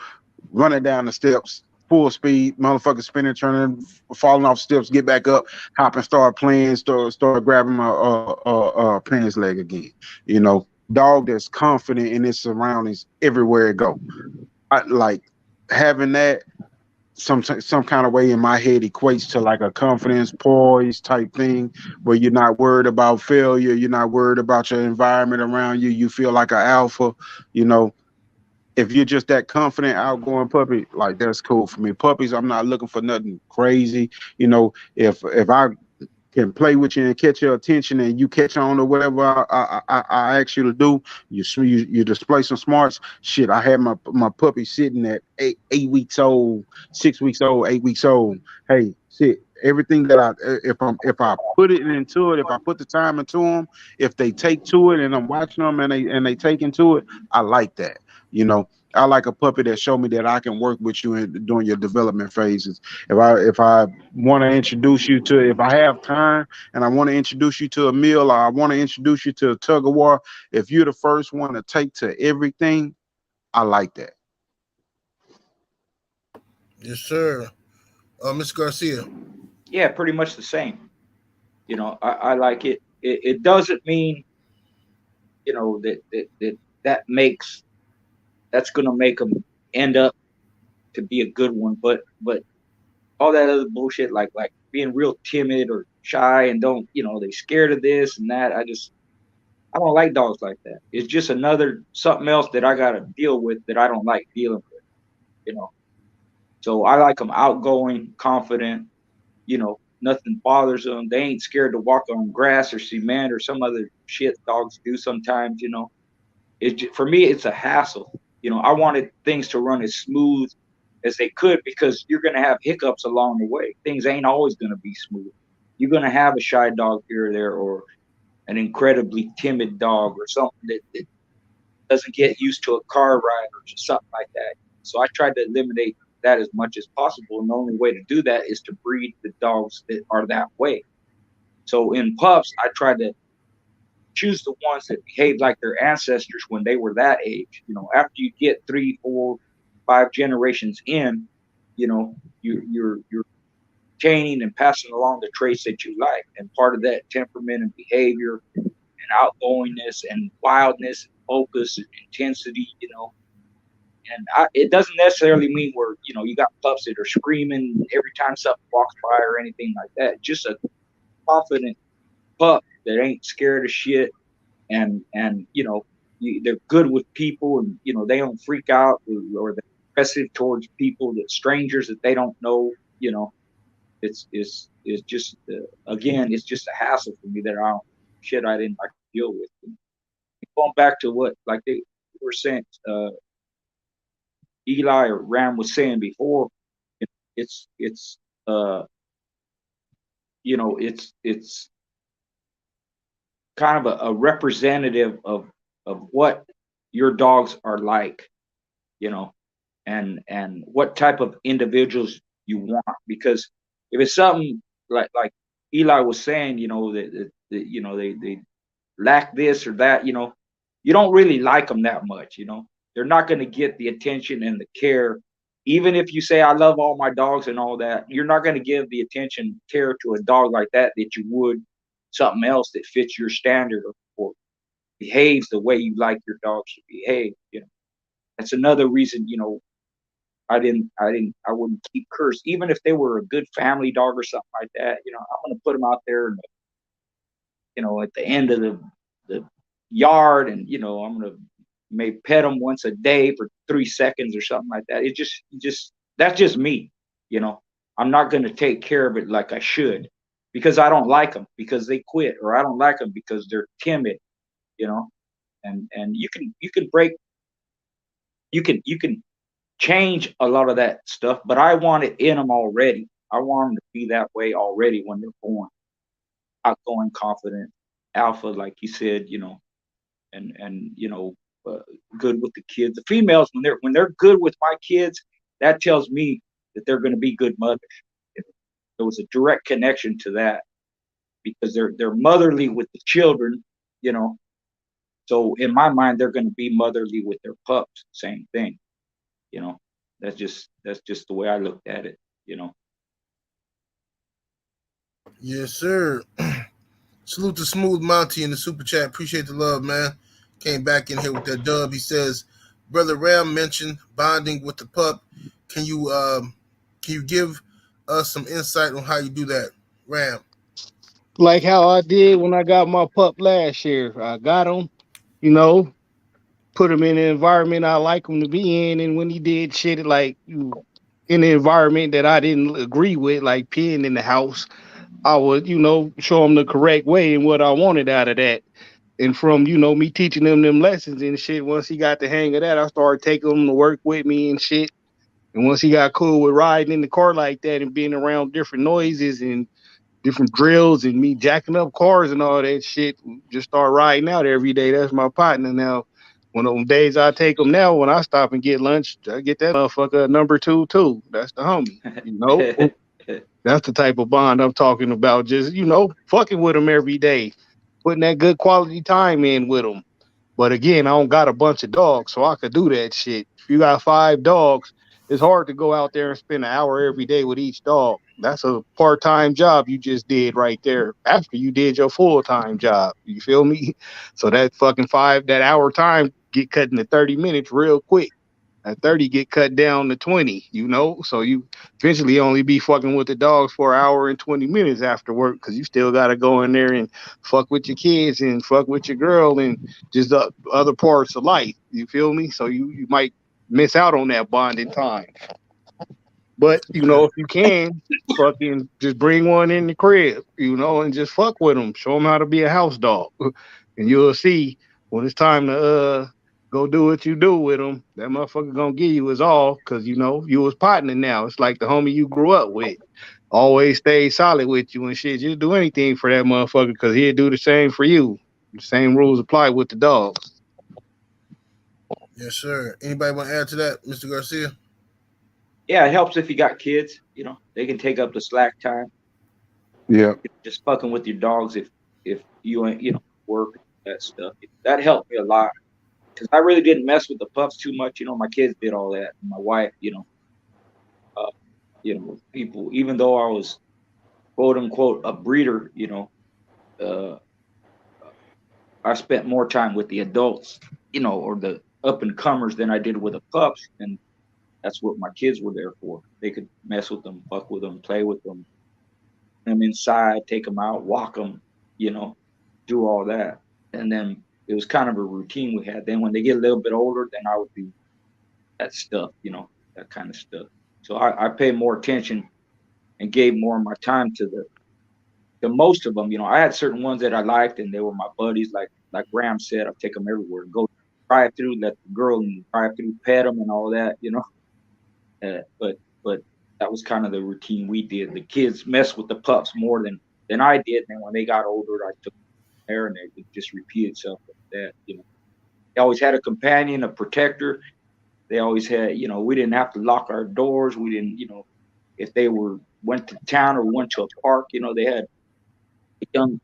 running down the steps, full speed, motherfucker spinning, turning, falling off steps, get back up, hop and start playing, start grabbing my parents' leg again. You know, dog that's confident in its surroundings everywhere it go. I like having that. Some kind of way in my head equates to like a confidence poise type thing, where you're not worried about failure, you're not worried about your environment around you, you feel like an alpha. You know, if you're just that confident, outgoing puppy, like, that's cool for me. Puppies, I'm not looking for nothing crazy. You know, if I can play with you and catch your attention, and you catch on to whatever I ask you to do, you display some smarts. Shit, I had my puppy sitting at 8 weeks old, 6 weeks old, 8 weeks old. Hey, shit, everything that if I put it into it, if I put the time into them, if they take to it, and I'm watching them and they take into it, I like that. You know, I like a puppy that show me that I can work with you during your development phases. If I want to introduce you to, if I have time and I want to introduce you to a meal, or I want to introduce you to a tug of war, if you're the first one to take to everything, I like that. Yes, sir. Mr. Garcia. Yeah, pretty much the same. You know, I like it. It doesn't mean, you know, that's going to make them end up to be a good one. But all that other bullshit, like being real timid or shy and don't, you know, they scared of this and that. I don't like dogs like that. It's just something else that I got to deal with that I don't like dealing with, you know. So I like them outgoing, confident, you know, nothing bothers them. They ain't scared to walk on grass or cement or some other shit dogs do sometimes, you know. For me, it's a hassle. You know, I wanted things to run as smooth as they could, because you're going to have hiccups along the way. Things ain't always going to be smooth. You're going to have a shy dog here or there, or an incredibly timid dog, or something that doesn't get used to a car ride or just something like that. So I tried to eliminate that as much as possible. And the only way to do that is to breed the dogs that are that way. So in pups, I tried to choose the ones that behaved like their ancestors when they were that age. You know, after you get 3, 4, 5 generations in, you know, you're chaining and passing along the traits that you like. And part of that temperament and behavior and outgoingness and wildness and focus and intensity, you know, it doesn't necessarily mean where, you know, you got pups that are screaming every time something walks by or anything like that. Just a confident pup that ain't scared of shit, and you know, they're good with people, and you know, they don't freak out or they're aggressive towards people, that strangers that they don't know. You know, it's just again, it's just a hassle for me that I didn't like to deal with. And going back to what like they were saying, Eli or Ram was saying before, it's you know, it's kind of a representative of what your dogs are like, you know, and what type of individuals you want. Because if it's something like Eli was saying, you know, that you know, they lack this or that, you know, you don't really like them that much, you know. They're not going to get the attention and the care. Even if you say I love all my dogs and all that, you're not going to give the attention and care to a dog like that you would something else that fits your standard or behaves the way you like your dogs to behave. You know, that's another reason, you know, I wouldn't keep Curse, even if they were a good family dog or something like that. You know, I'm going to put them out there, and you know, at the end of the yard, and you know, I'm going to maybe pet them once a day for 3 seconds or something like that. It just that's just me. You know, I'm not going to take care of it like I should, because I don't like them because they quit, or I don't like them because they're timid. You know, and you can break, you can change a lot of that stuff, but I want it in them already. I want them to be that way already when they're born, outgoing, confident, alpha, like you said, you know, and you know, good with the kids. The females, when they're good with my kids, that tells me that they're going to be good mothers. There was a direct connection to that, because they're motherly with the children, you know. So in my mind, they're going to be motherly with their pups. Same thing, you know. That's just the way I looked at it, you know. Yes, sir. Salute to Smooth Monty in the super chat. Appreciate the love, man. Came back in here with that dub. He says, Brother Ram mentioned bonding with the pup. Can you give us some insight on how you do that, Ram? Like how I did when I got my pup last year. I got him, you know, put him in an environment I like him to be in, and when he did shit like in an environment that I didn't agree with, like peeing in the house, I would, you know, show him the correct way and what I wanted out of that. And from, you know, me teaching him them lessons and shit, once he got the hang of that, I started taking him to work with me and shit. And once he got cool with riding in the car like that and being around different noises and different drills and me jacking up cars and all that shit, just start riding out every day. That's my partner now. One of them days I take him now, when I stop and get lunch, I get that motherfucker number 2 too. That's the homie, you know. That's the type of bond I'm talking about. Just, you know, fucking with him every day, putting that good quality time in with him. But again, I don't got a bunch of dogs, so I could do that shit. If you got 5 dogs, it's hard to go out there and spend an hour every day with each dog. That's a part-time job you just did right there after you did your full-time job. You feel me? So that fucking that hour time get cut into 30 minutes real quick. At 30 get cut down to 20, you know? So you eventually only be fucking with the dogs for an hour and 20 minutes after work, because you still got to go in there and fuck with your kids and fuck with your girl and just the other parts of life. You feel me? So you might miss out on that bonding time. But, you know, if you can, fucking just bring one in the crib, you know, and just fuck with them. Show them how to be a house dog. And you'll see when it's time to go do what you do with them, that motherfucker gonna give you his all, because, you know, you was partner now. It's like the homie you grew up with. Always stay solid with you and shit. Just do anything for that motherfucker, because he'll do the same for you. The same rules apply with the dogs. Yes, sir. Anybody want to add to that, Mr. Garcia? Yeah, it helps if you got kids, you know, they can take up the slack time. Yeah. Just fucking with your dogs if you ain't, you know, work, that stuff. That helped me a lot, because I really didn't mess with the pups too much. You know, my kids did all that. My wife, you know, people, even though I was quote unquote a breeder, you know, I spent more time with the adults, you know, or the up and comers than I did with the pups, and that's what my kids were there for. They could mess with them, fuck with them, play with them, inside, take them out, walk them, you know, do all that. And then it was kind of a routine we had. Then when they get a little bit older, then I would do that stuff, you know, that kind of stuff. So I paid more attention and gave more of my time to the most of them. You know, I had certain ones that I liked, and they were my buddies. Like Ram said, I'd take them everywhere, go drive through, let the girl and drive through, pet them, and all that. You know, but that was kind of the routine we did. The kids messed with the pups more than I did. And when they got older, I took them there, and it just repeated itself like that. You know, they always had a companion, a protector. They always had, you know, we didn't have to lock our doors. We didn't, you know, if they went to town or went to a park, you know, they had a young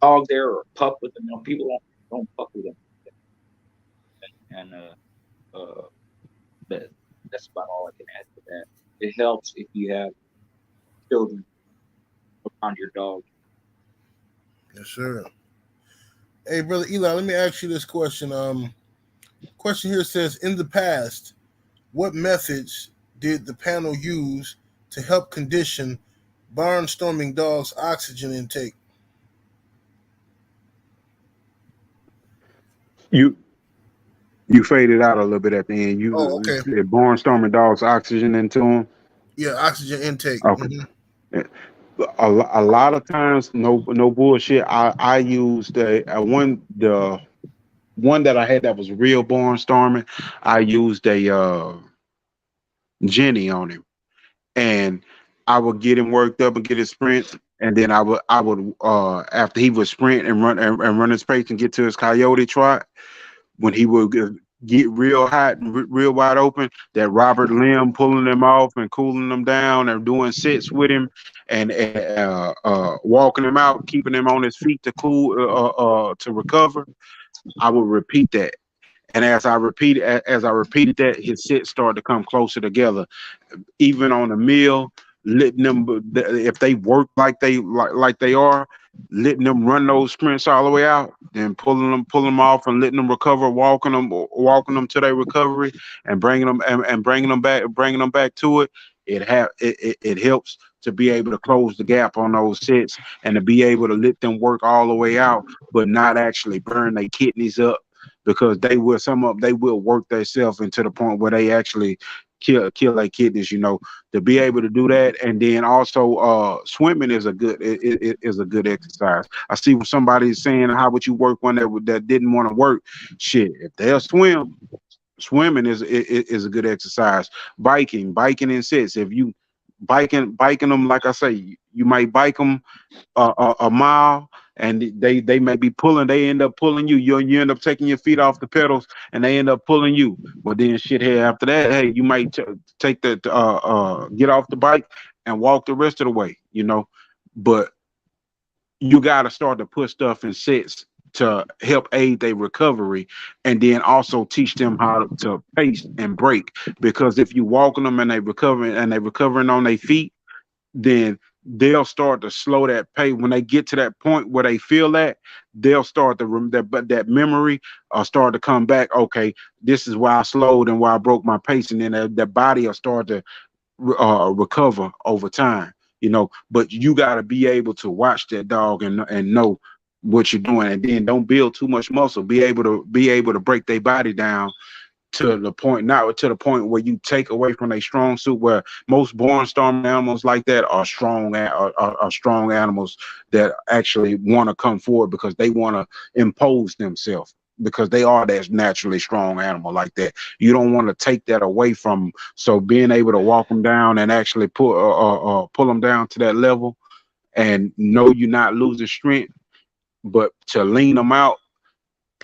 dog there or a pup with them. You know, people don't fuck with them. And that's about all I can add to that. It helps if you have children around your dog. Yes, sir. Hey, brother Eli, let me ask you this question. Question here says, in the past, what methods did the panel use to help condition barnstorming dogs' oxygen intake? You faded out a little bit at the end. Oh, You okay. said barnstorming dogs oxygen into them. Yeah, oxygen intake. Okay. Mm-hmm. A lot of times, no bullshit. I used the one that I had that was real barnstorming. I used a Jenny on him, and I would get him worked up and get his sprints, and then I would after he would sprint and run his pace and get to his coyote trot, when he would get real hot and real wide open, that Robert Limb pulling him off and cooling him down and doing sits with him and walking him out, keeping him on his feet to cool to recover. I would repeat that. And as I repeated that, his sits started to come closer together. Even on a meal, letting them, if they work like they are, letting them run those sprints all the way out, then pulling them off and letting them recover, walking them to their recovery, and bringing them back to it. It helps to be able to close the gap on those sets and to be able to let them work all the way out, but not actually burn their kidneys up, because they will work themselves into the point where they actually kill their kidneys, you know, to be able to do that. And then also swimming is a good is a good exercise. I see when somebody's saying, how would you work one that didn't want to work? Shit, if they'll swim, swimming is a good exercise. Biking in sets. If you biking them, like I say, you might bike them a mile, and they may be pulling. They end up pulling you. You end up taking your feet off the pedals, and they end up pulling you. But then shit, here after that, hey, you might take the get off the bike and walk the rest of the way. You know, but you got to start to put stuff in sets to help aid their recovery, and then also teach them how to pace and break. Because if you walking them and they recovering on their feet, then they'll start to slow that pace. When they get to that point where they feel that, they'll start to that memory start to come back. Okay, this is why I slowed and why I broke my pace, and then that body will start to recover over time. You know, but you got to be able to watch that dog and know what you're doing, and then don't build too much muscle. Be able to break their body down to the point, not to the point where you take away from a strong suit, where most barnstorming animals like that are strong animals that actually want to come forward because they want to impose themselves, because they are that naturally strong animal like that. You don't want to take that away from them. So being able to walk them down and actually pull them down to that level, and know you're not losing strength, but to lean them out,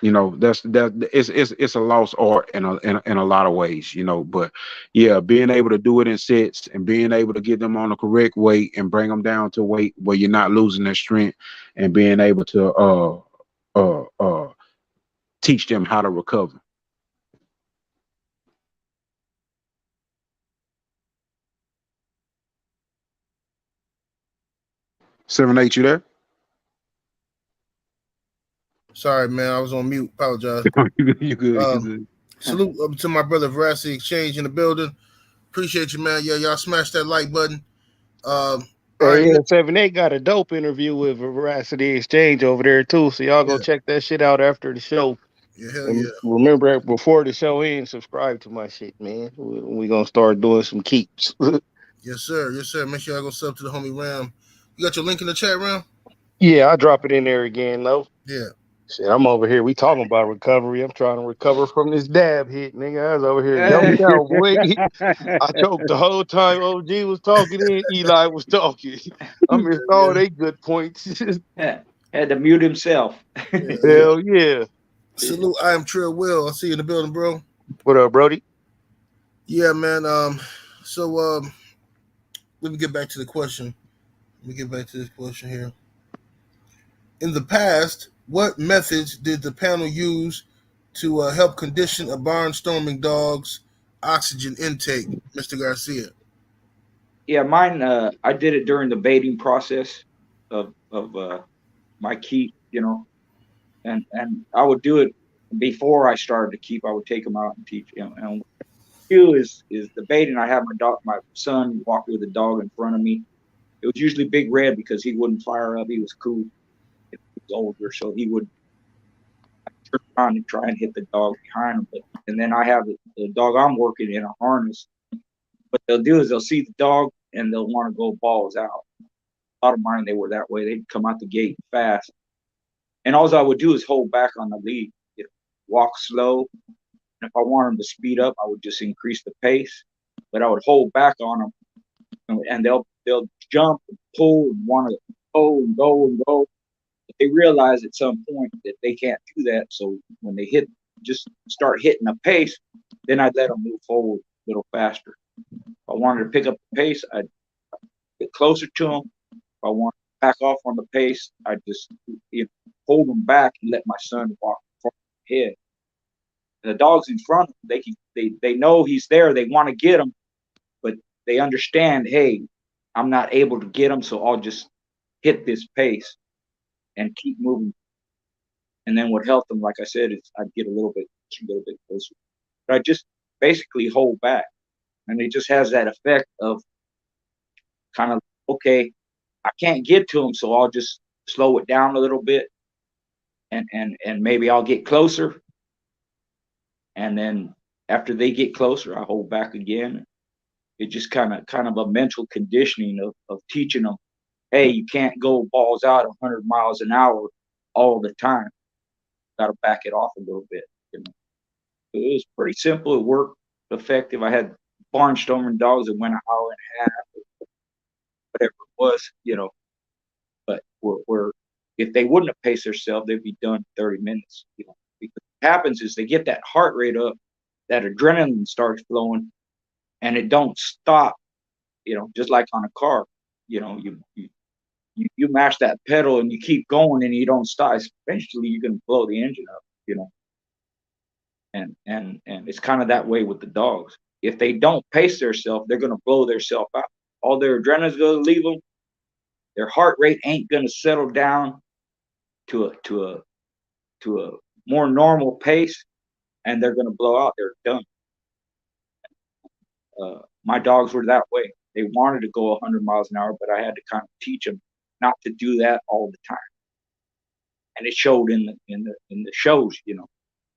you know, it's a lost art in a lot of ways, you know. But yeah, being able to do it in sets and being able to get them on the correct weight and bring them down to weight where you're not losing their strength, and being able to teach them how to recover. Seven, eight, you there? Sorry, man. I was on mute. Apologize. You good? You good? Salute up to my brother Veracity Exchange in the building. Appreciate you, man. Yeah, y'all smash that like button. All right, yeah, 7-8 got a dope interview with Veracity Exchange over there too. So y'all go check that shit out after the show. Yeah, hell And yeah. remember, before the show ends, subscribe to my shit, man. We gonna start doing some keeps. Yes, sir. Yes, sir. Make sure y'all go sub to the homie Ram. You got your link in the chat, Ram? Yeah, I drop it in there again, though. Yeah. Shit, I'm over here. We talking about recovery. I'm trying to recover from this dab hit, nigga. I was over here dumped out, boy. I choked the whole time OG was talking and Eli was talking. I missed all they good points. Had to mute himself. Hell yeah. Salute. I am Trill Will. I'll see you in the building, bro. What up, Brody? Yeah, man. So let me get back to the question. Let me get back to this question here. In the past, what methods did the panel use to help condition a barnstorming dog's oxygen intake, Mr. Garcia? Yeah, mine. I did it during the baiting process of my keep, you know, and I would do it before I started to keep. I would take them out and teach, you know. And what I do is the baiting. I have my son walk with a dog in front of me. It was usually Big Red because he wouldn't fire up. He was cool. He was older, so he would turn around and try and hit the dog behind him. And then I have the dog I'm working in a harness. What they'll do is they'll see the dog and they'll want to go balls out. A lot of mine, they were that way. They'd come out the gate fast. And all I would do is hold back on the lead, you know, walk slow. And if I want them to speed up, I would just increase the pace. But I would hold back on them, and they'll jump and pull and want to go and go and go. But they realize at some point that they can't do that. So when they just start hitting a pace, then I'd let them move forward a little faster. If I wanted to pick up the pace, I'd get closer to them. If I wanted to back off on the pace, I'd just hold them back and let my son walk ahead. And the dogs in front of them, they know he's there. They want to get him, but they understand, hey, I'm not able to get him, so I'll just hit this pace and keep moving. And then what helped them, like I said, is I'd get a little bit closer. But I just basically hold back. And it just has that effect of kind of, okay, I can't get to them, so I'll just slow it down a little bit. And maybe I'll get closer. And then after they get closer, I hold back again. It just kind of a mental conditioning of teaching them, hey, you can't go balls out 100 miles an hour all the time. Got to back it off a little bit. You know? It was pretty simple. It worked effective. I had barnstorming dogs that went an hour and a half, whatever it was, you know. But if they wouldn't have paced themselves, they'd be done in 30 minutes. You know, because what happens is they get that heart rate up, that adrenaline starts flowing, and it don't stop. You know, just like on a car, you know, you mash that pedal and you keep going and you don't stop. Eventually, you're gonna blow the engine up. You know, and it's kind of that way with the dogs. If they don't pace themselves, they're gonna blow themselves out. All their adrenaline's gonna leave them. Their heart rate ain't gonna settle down to a more normal pace, and they're gonna blow out. They're done. My dogs were that way. They wanted to go 100 miles an hour, but I had to kind of teach them not to do that all the time. And it showed in the shows. You know,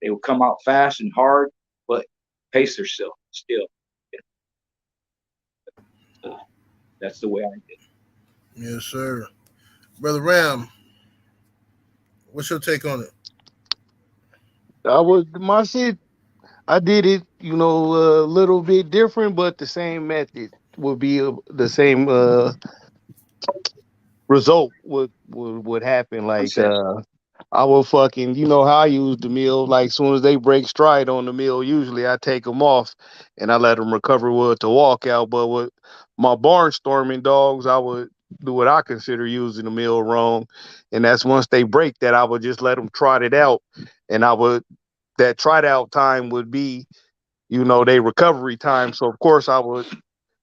they would come out fast and hard, but pace themselves still. You know? So that's the way I did. Yes, sir. Brother Ram, what's your take on it? My shit. I did it, you know, a little bit different, but the same method would be the same result would happen. Like I will fucking, you know how I use the meal. Like soon as they break stride on the meal, usually I take them off and I let them recover with the walkout. But with my barnstorming dogs, I would do what I consider using the meal wrong, and that's once they break that, I would just let them trot it out, and that trot out time would be, you know, they recovery time. So of course I would,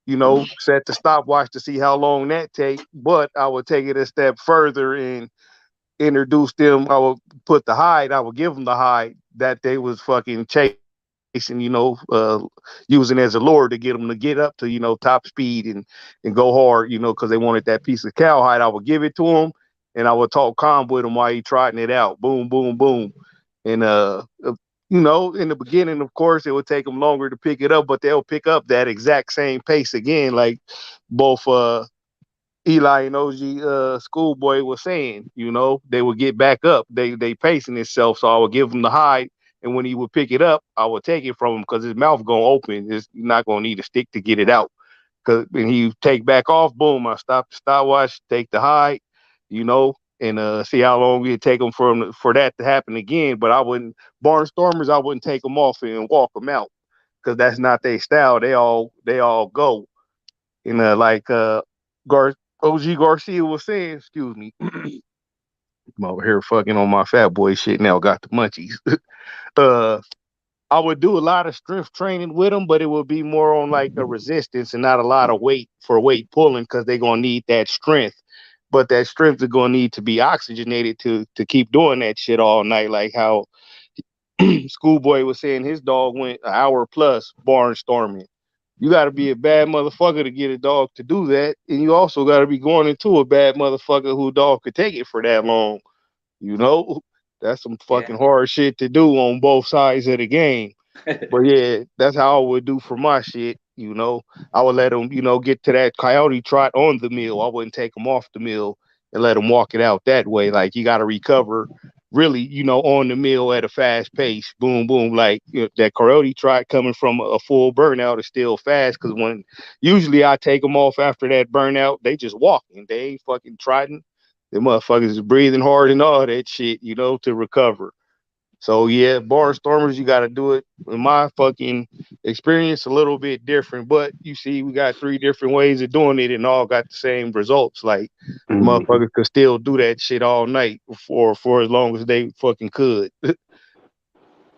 you know, set the stopwatch to see how long that take, but I would take it a step further and introduce them. I would put the hide. I would give them the hide that they was fucking chasing, using as a lure to get them to get up to, top speed and go hard, because they wanted that piece of cowhide. I would give it to them, and I would talk calm with him while he trotting it out. Boom, boom, boom. And, in the beginning, of course, it would take them longer to pick it up, but they'll pick up that exact same pace again, like both Eli and OG Schoolboy was saying. They would get back up. They pacing itself, so I would give him the hide, and when he would pick it up, I would take it from him because his mouth gonna open. It's not gonna need a stick to get it out. Cause when he take back off, boom, I stop the stopwatch, take the hide, and see how long it'd take them for that to happen again. But I wouldn't Barnstormers, I wouldn't take them off and walk them out because that's not their style. They all go. And like OG Garcia was saying, excuse me, I'm over here fucking on my fat boy shit now, got the munchies. I would do a lot of strength training with them, but it would be more on like a resistance and not a lot of weight pulling because they're gonna need that strength. But that strength is gonna need to be oxygenated to keep doing that shit all night, like how Schoolboy was saying his dog went an hour plus barnstorming. You got to be a bad motherfucker to get a dog to do that, and you also got to be going into a bad motherfucker who dog could take it for that long. That's some fucking hard shit to do on both sides of the game. But yeah, that's how I would do for my shit. I would let them, get to that coyote trot on the mill. I wouldn't take them off the mill and let them walk it out that way. Like you got to recover really, on the mill at a fast pace. Boom, boom. Like that coyote trot coming from a full burnout is still fast because when usually I take them off after that burnout, they just walking. They ain't fucking trotting. The motherfuckers is breathing hard and all that shit, to recover. So yeah, barnstormers, you got to do it. In my fucking experience, a little bit different, but you see, we got 3 different ways of doing it, and all got the same results. Like motherfuckers could still do that shit all night for as long as they fucking could.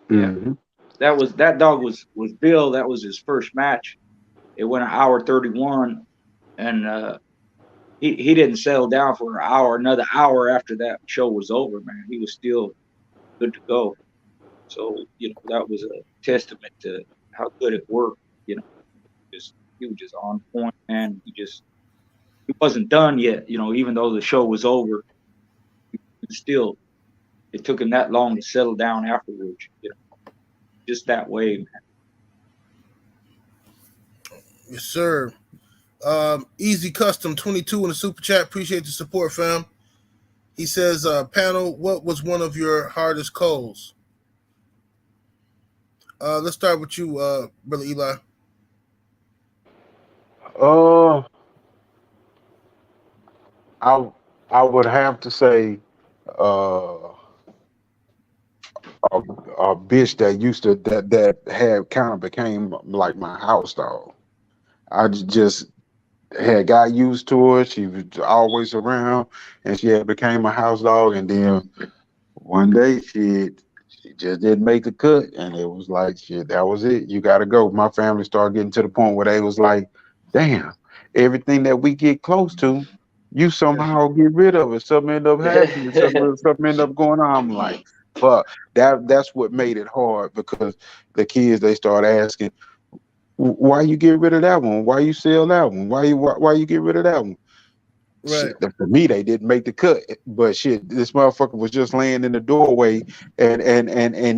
Yeah, that dog was Bill. That was his first match. It went an hour 31, and he didn't settle down for another hour after that show was over. Man, he was still good to go. So that was a testament to how good it worked. He was just on point, and he wasn't done yet. Even though the show was over, still it took him that long to settle down afterwards. Just that way, man. Yes, sir. Easy Custom 22 in the super chat. Appreciate the support, fam. He says, panel, what was one of your hardest calls? Let's start with you, Brother Eli. I would have to say a bitch that used to that had kind of became like my house dog. I just had got used to her. She was always around, and she had became a house dog. And then one day she just didn't make the cut, and it was like, shit, that was it. You got to go. My family started getting to the point where they was like, damn, everything that we get close to, you somehow get rid of it. Something end up happening. Something end up going on. I'm like, fuck. That's what made it hard, because the kids, they start asking, why you get rid of that one? Why you sell that one? Why you get rid of that one? Right. Shit, for me, they didn't make the cut, but shit, this motherfucker was just laying in the doorway and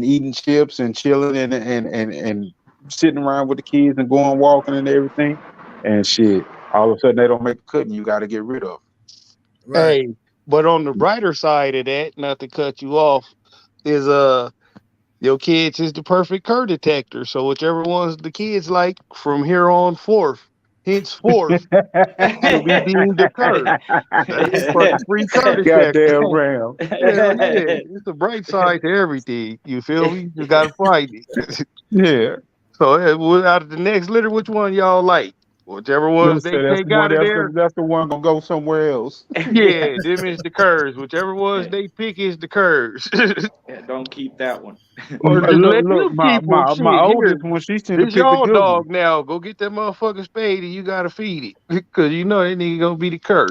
eating chips and chilling and sitting around with the kids and going walking and everything, and shit, all of a sudden they don't make the cut and you got to get rid of them. Right. Hey, but on the brighter side of that, not to cut you off, is your kids is the perfect cur detector. So whichever ones the kids like from here on forth, henceforth, will be deemed a cur. That's a fucking free cur detector. Goddamn round. Hell yeah. It's a bright side to everything. You feel me? You just gotta find it. Yeah. So out of the next litter, which one y'all like? Whichever ones they take out of there. That's the one gonna go somewhere else. Yeah, them is the curs. Whichever ones they pick is the curs. Yeah, don't keep that one. Or just let them my keep them. my Shit, oldest one, she tend to this pick the your good dog one. now. Go get that motherfucking spade and you gotta feed it. Cause that nigga gonna be the cur.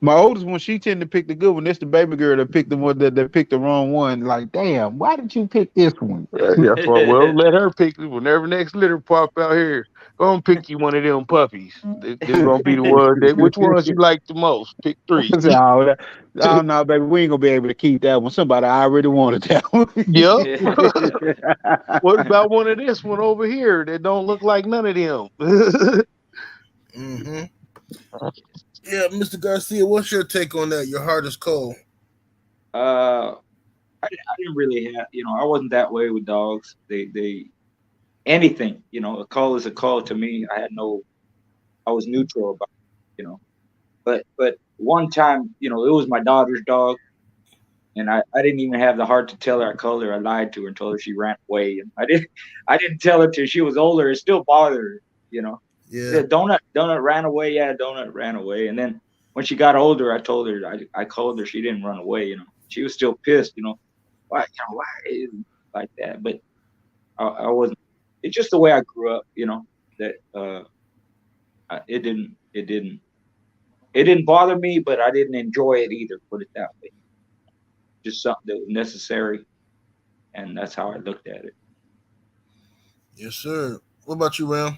My oldest one, she tend to pick the good one. That's the baby girl that picked the one that picked the wrong one. Like, damn, why did you pick this one? That's why. Well, let her pick it whenever next litter pop out here. Go and pick you one of them puppies. This gonna be the one. Which ones you like the most? Pick 3. So, oh no, baby, we ain't gonna be able to keep that one. Somebody already wanted that Yep. one. What about one of this one over here that don't look like none of them? Mm-hmm. Yeah, Mr. Garcia, what's your take on that? Your heart is cold. I didn't really have, I wasn't that way with dogs. They anything, a call is a call to me. I was neutral about it, But one time, it was my daughter's dog, and I didn't even have the heart to tell her I called her. I lied to her and told her she ran away, and I didn't tell her till she was older. It still bothered her, Yeah. Said, Donut ran away. Yeah, Donut ran away. And then when she got older, I told her, I called her. She didn't run away. She was still pissed. Why is it like that? But I wasn't. It's just the way I grew up. That it didn't bother me, but I didn't enjoy it either. Put it that way. Just something that was necessary, and that's how I looked at it. Yes, sir. What about you, Ram?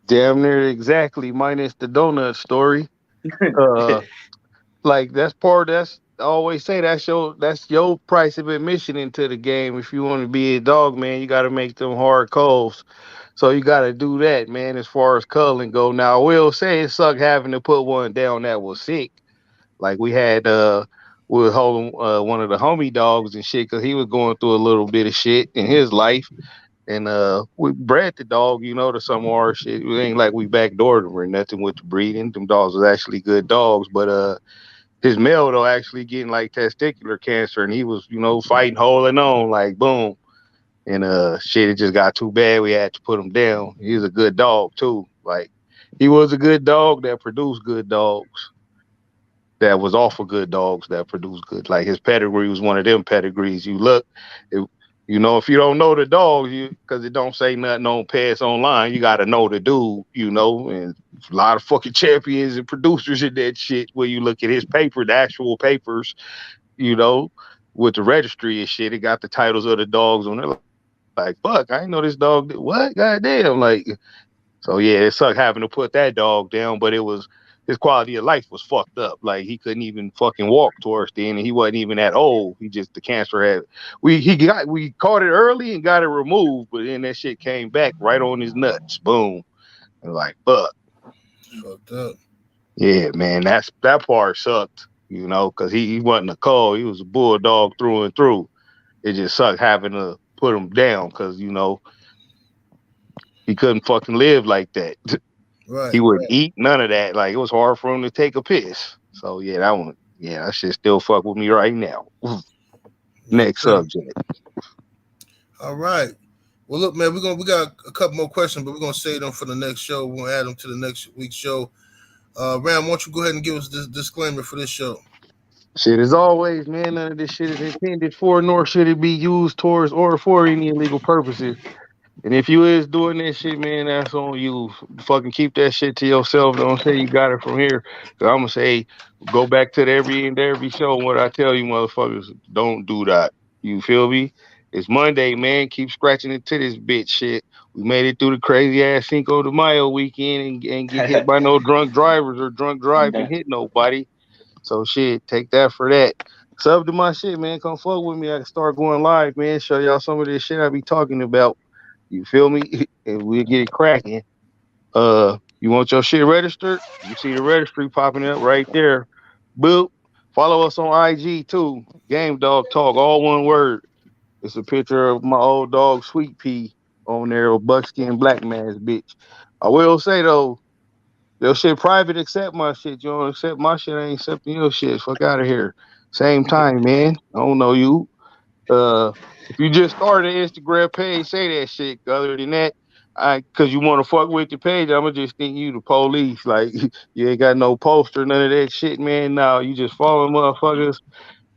Damn near exactly, minus the donut story. Like that's I always say that's your price of admission into the game. If you want to be a dog, man, you got to make them hard calls. So you got to do that, man. As far as culling go, now I will say it sucked having to put one down that was sick. Like we were holding one of the homie dogs and shit because he was going through a little bit of shit in his life. And we bred the dog, to some of our shit. It ain't like we backdoored him or nothing with the breeding. Them dogs was actually good dogs, but his male though actually getting like testicular cancer, and he was, fighting, holding on, like boom. And shit, it just got too bad. We had to put him down. He was a good dog too. Like he was a good dog that produced good dogs. That was off of good dogs that produced good. Like his pedigree was one of them pedigrees. You look, if you don't know the dog, because it don't say nothing on pets online, you got to know the dude, and a lot of fucking champions and producers in that shit. Where you look at his paper, the actual papers, with the registry and shit, it got the titles of the dogs on it. Like, fuck, I ain't know this dog did what? Goddamn, like. So yeah, it sucked having to put that dog down, but his quality of life was fucked up. Like he couldn't even fucking walk towards the end, and he wasn't even that old. The cancer had we caught it early and got it removed, but then that shit came back right on his nuts. Boom. And like fuck. Fucked up. Yeah, man, that part sucked, because he wasn't a cull, he was a bulldog through and through. It just sucked having to put him down because he couldn't fucking live like that. Right. He wouldn't eat none of that. Like it was hard for him to take a piss. So yeah, that shit still fuck with me right now. Next subject. All right. Well, look, man, we got a couple more questions, but we're gonna save them for the next show. We're gonna add them to the next week's show. Ram, why don't you go ahead and give us this disclaimer for this show? Shit, as always, man, none of this shit is intended for, nor should it be used towards or for any illegal purposes. And if you is doing that shit, man, that's on you. Fucking keep that shit to yourself. Don't say you got it from here. Cause I'm gonna say, go back to every show. What I tell you, motherfuckers, don't do that. You feel me? It's Monday, man. Keep scratching into this bitch shit. We made it through the crazy ass Cinco de Mayo weekend and get hit by no drunk drivers or drunk driving hit nobody. So shit, take that for that. Sub to my shit, man. Come fuck with me. I can start going live, man. Show y'all some of this shit I be talking about. You feel me? And we'll get it cracking. You want your shit registered? You see the registry popping up right there. Boop. Follow us on IG too. Game Dog Talk, all one word. It's a picture of my old dog Sweet Pea on there, a buckskin black man's bitch. I will say though, your shit private, accept my shit. You don't accept my shit, I ain't accepting your shit. Fuck out of here. Same time, man. I don't know you. If you just started an Instagram page, say that shit. Other than that, cause you want to fuck with the page, I'ma just think you the police. Like you ain't got no poster, none of that shit, man. No, you just following motherfuckers.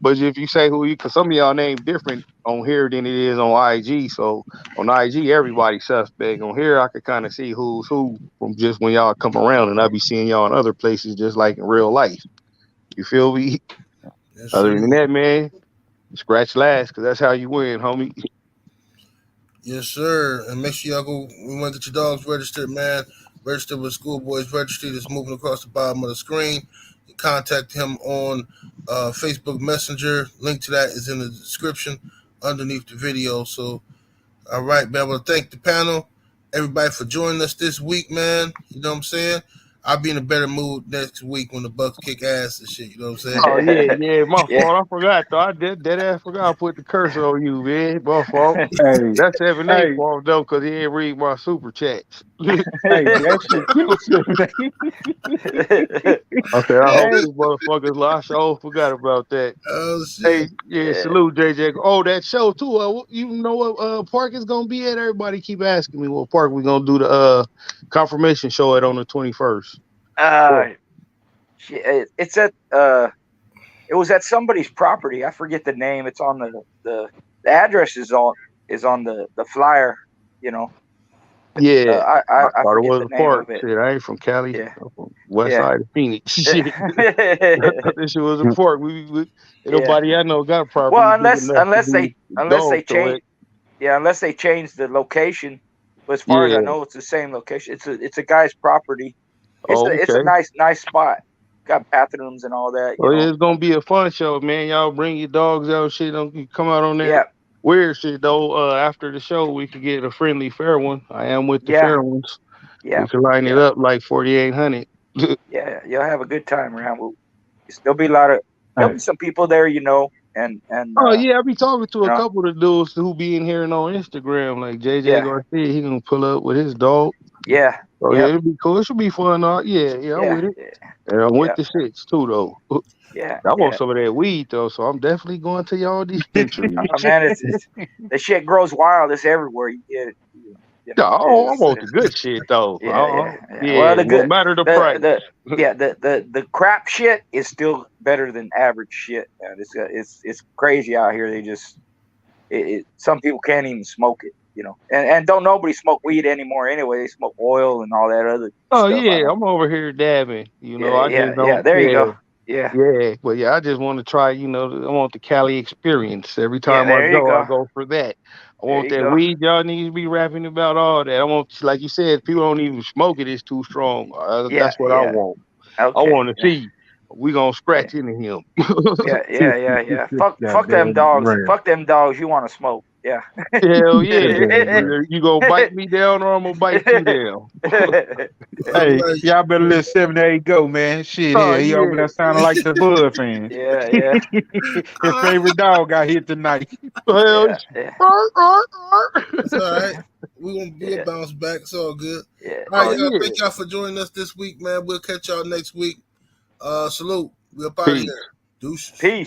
But if you say who you, cause some of y'all name different on here than it is on IG. So on IG, everybody's suspect. On here, I could kind of see who's who from just when y'all come around, and I be seeing y'all in other places, just like in real life. You feel me? Yes, Other sir. than that, man, scratch last, because that's how you win, homie. Yes, sir. And make sure y'all go. We want to get your dogs registered, man. Registered with Schoolboys Registry. That's moving across the bottom of the screen. You contact him on Facebook Messenger. Link to that is in the description underneath the video. So, all right, man. I want to thank the panel, everybody for joining us this week, man. You know what I'm saying? I'll be in a better mood next week when the Bucks kick ass and shit. You know what I'm saying? Oh yeah, my Yeah. fault. I forgot though. I did that. I forgot I put the cursor on you, man. My fault. Hey, That's 7 hey, fault though, because he ain't read my super chats. hey, that shit cute. I said, I hope Hey, you motherfuckers. I sure forgot about that. Oh shit. Hey, yeah, salute JJ. Oh, that show too. You know what park is gonna be at? Everybody keep asking me what park we gonna do the confirmation show at on the 21st. It's at it was at somebody's property. I forget the name. It's on the address is on the flyer, you know. Yeah, I thought it forget was the a name park. of it. Shit, I ain't from Cali. Yeah. I'm from West Yeah. Side of Phoenix. Shit, this shit was a park. We ain't nobody I know got a property. Well, big enough to do unless they dog to change, it. unless they change the location. But as far as I know, it's the same location. It's a guy's property. It's a nice spot. Got bathrooms and all that. You know. It's gonna be a fun show, man. Y'all bring your dogs out. Shit, don't come out on there. Yeah. Weird shit though. After the show, we could get a friendly fair one. I am with the Yeah. fair ones. Yeah. We could line it up like 4,800. Yeah, you'll have a good time around. There'll be there'll be some people there, you know, and Oh yeah, I be talking to a know. couple of dudes who be in here and on Instagram, like JJ Yeah. Garcia. He gonna pull up with his dog. Yeah. Oh yeah, it'll be cool. It should be fun. Yeah, I'm with it. And I'm with the shits too, though. Yeah. I want some of that weed though, so I'm definitely going to y'all dispensaries. Oh man, it's the shit grows wild. It's everywhere. You get it. I want the good shit though. Yeah. Well, the good, no matter the price. The crap shit is still better than average shit. Man. It's crazy out here. They just some people can't even smoke it, you know. And don't nobody smoke weed anymore anyway. They smoke oil and all that other stuff. Yeah, I'm over here dabbing. You know, I just don't. There you go. Yeah. But yeah, I just want to try. You know, I want the Cali experience. Every time I go for that. I want that weed. Y'all need to be rapping about all that. I want, like you said, people don't even smoke it. It's too strong. That's what I want. Okay. I want to see. We gonna scratch into him. Yeah. Fuck them dogs. Right. Fuck them dogs. You want to smoke? Yeah. Hell yeah. You gonna bite me down or I'm gonna bite you down. Hey, y'all better let 7 to 8 go, man. Shit, he over there sounding like the Bud fan. Yeah. His favorite dog got hit tonight. Well, it's all right. We'll bounce back. It's all good. Yeah. All right, thank y'all for joining us this week, man. We'll catch y'all next week. Salute. We're up out of here. Deuces. Peace.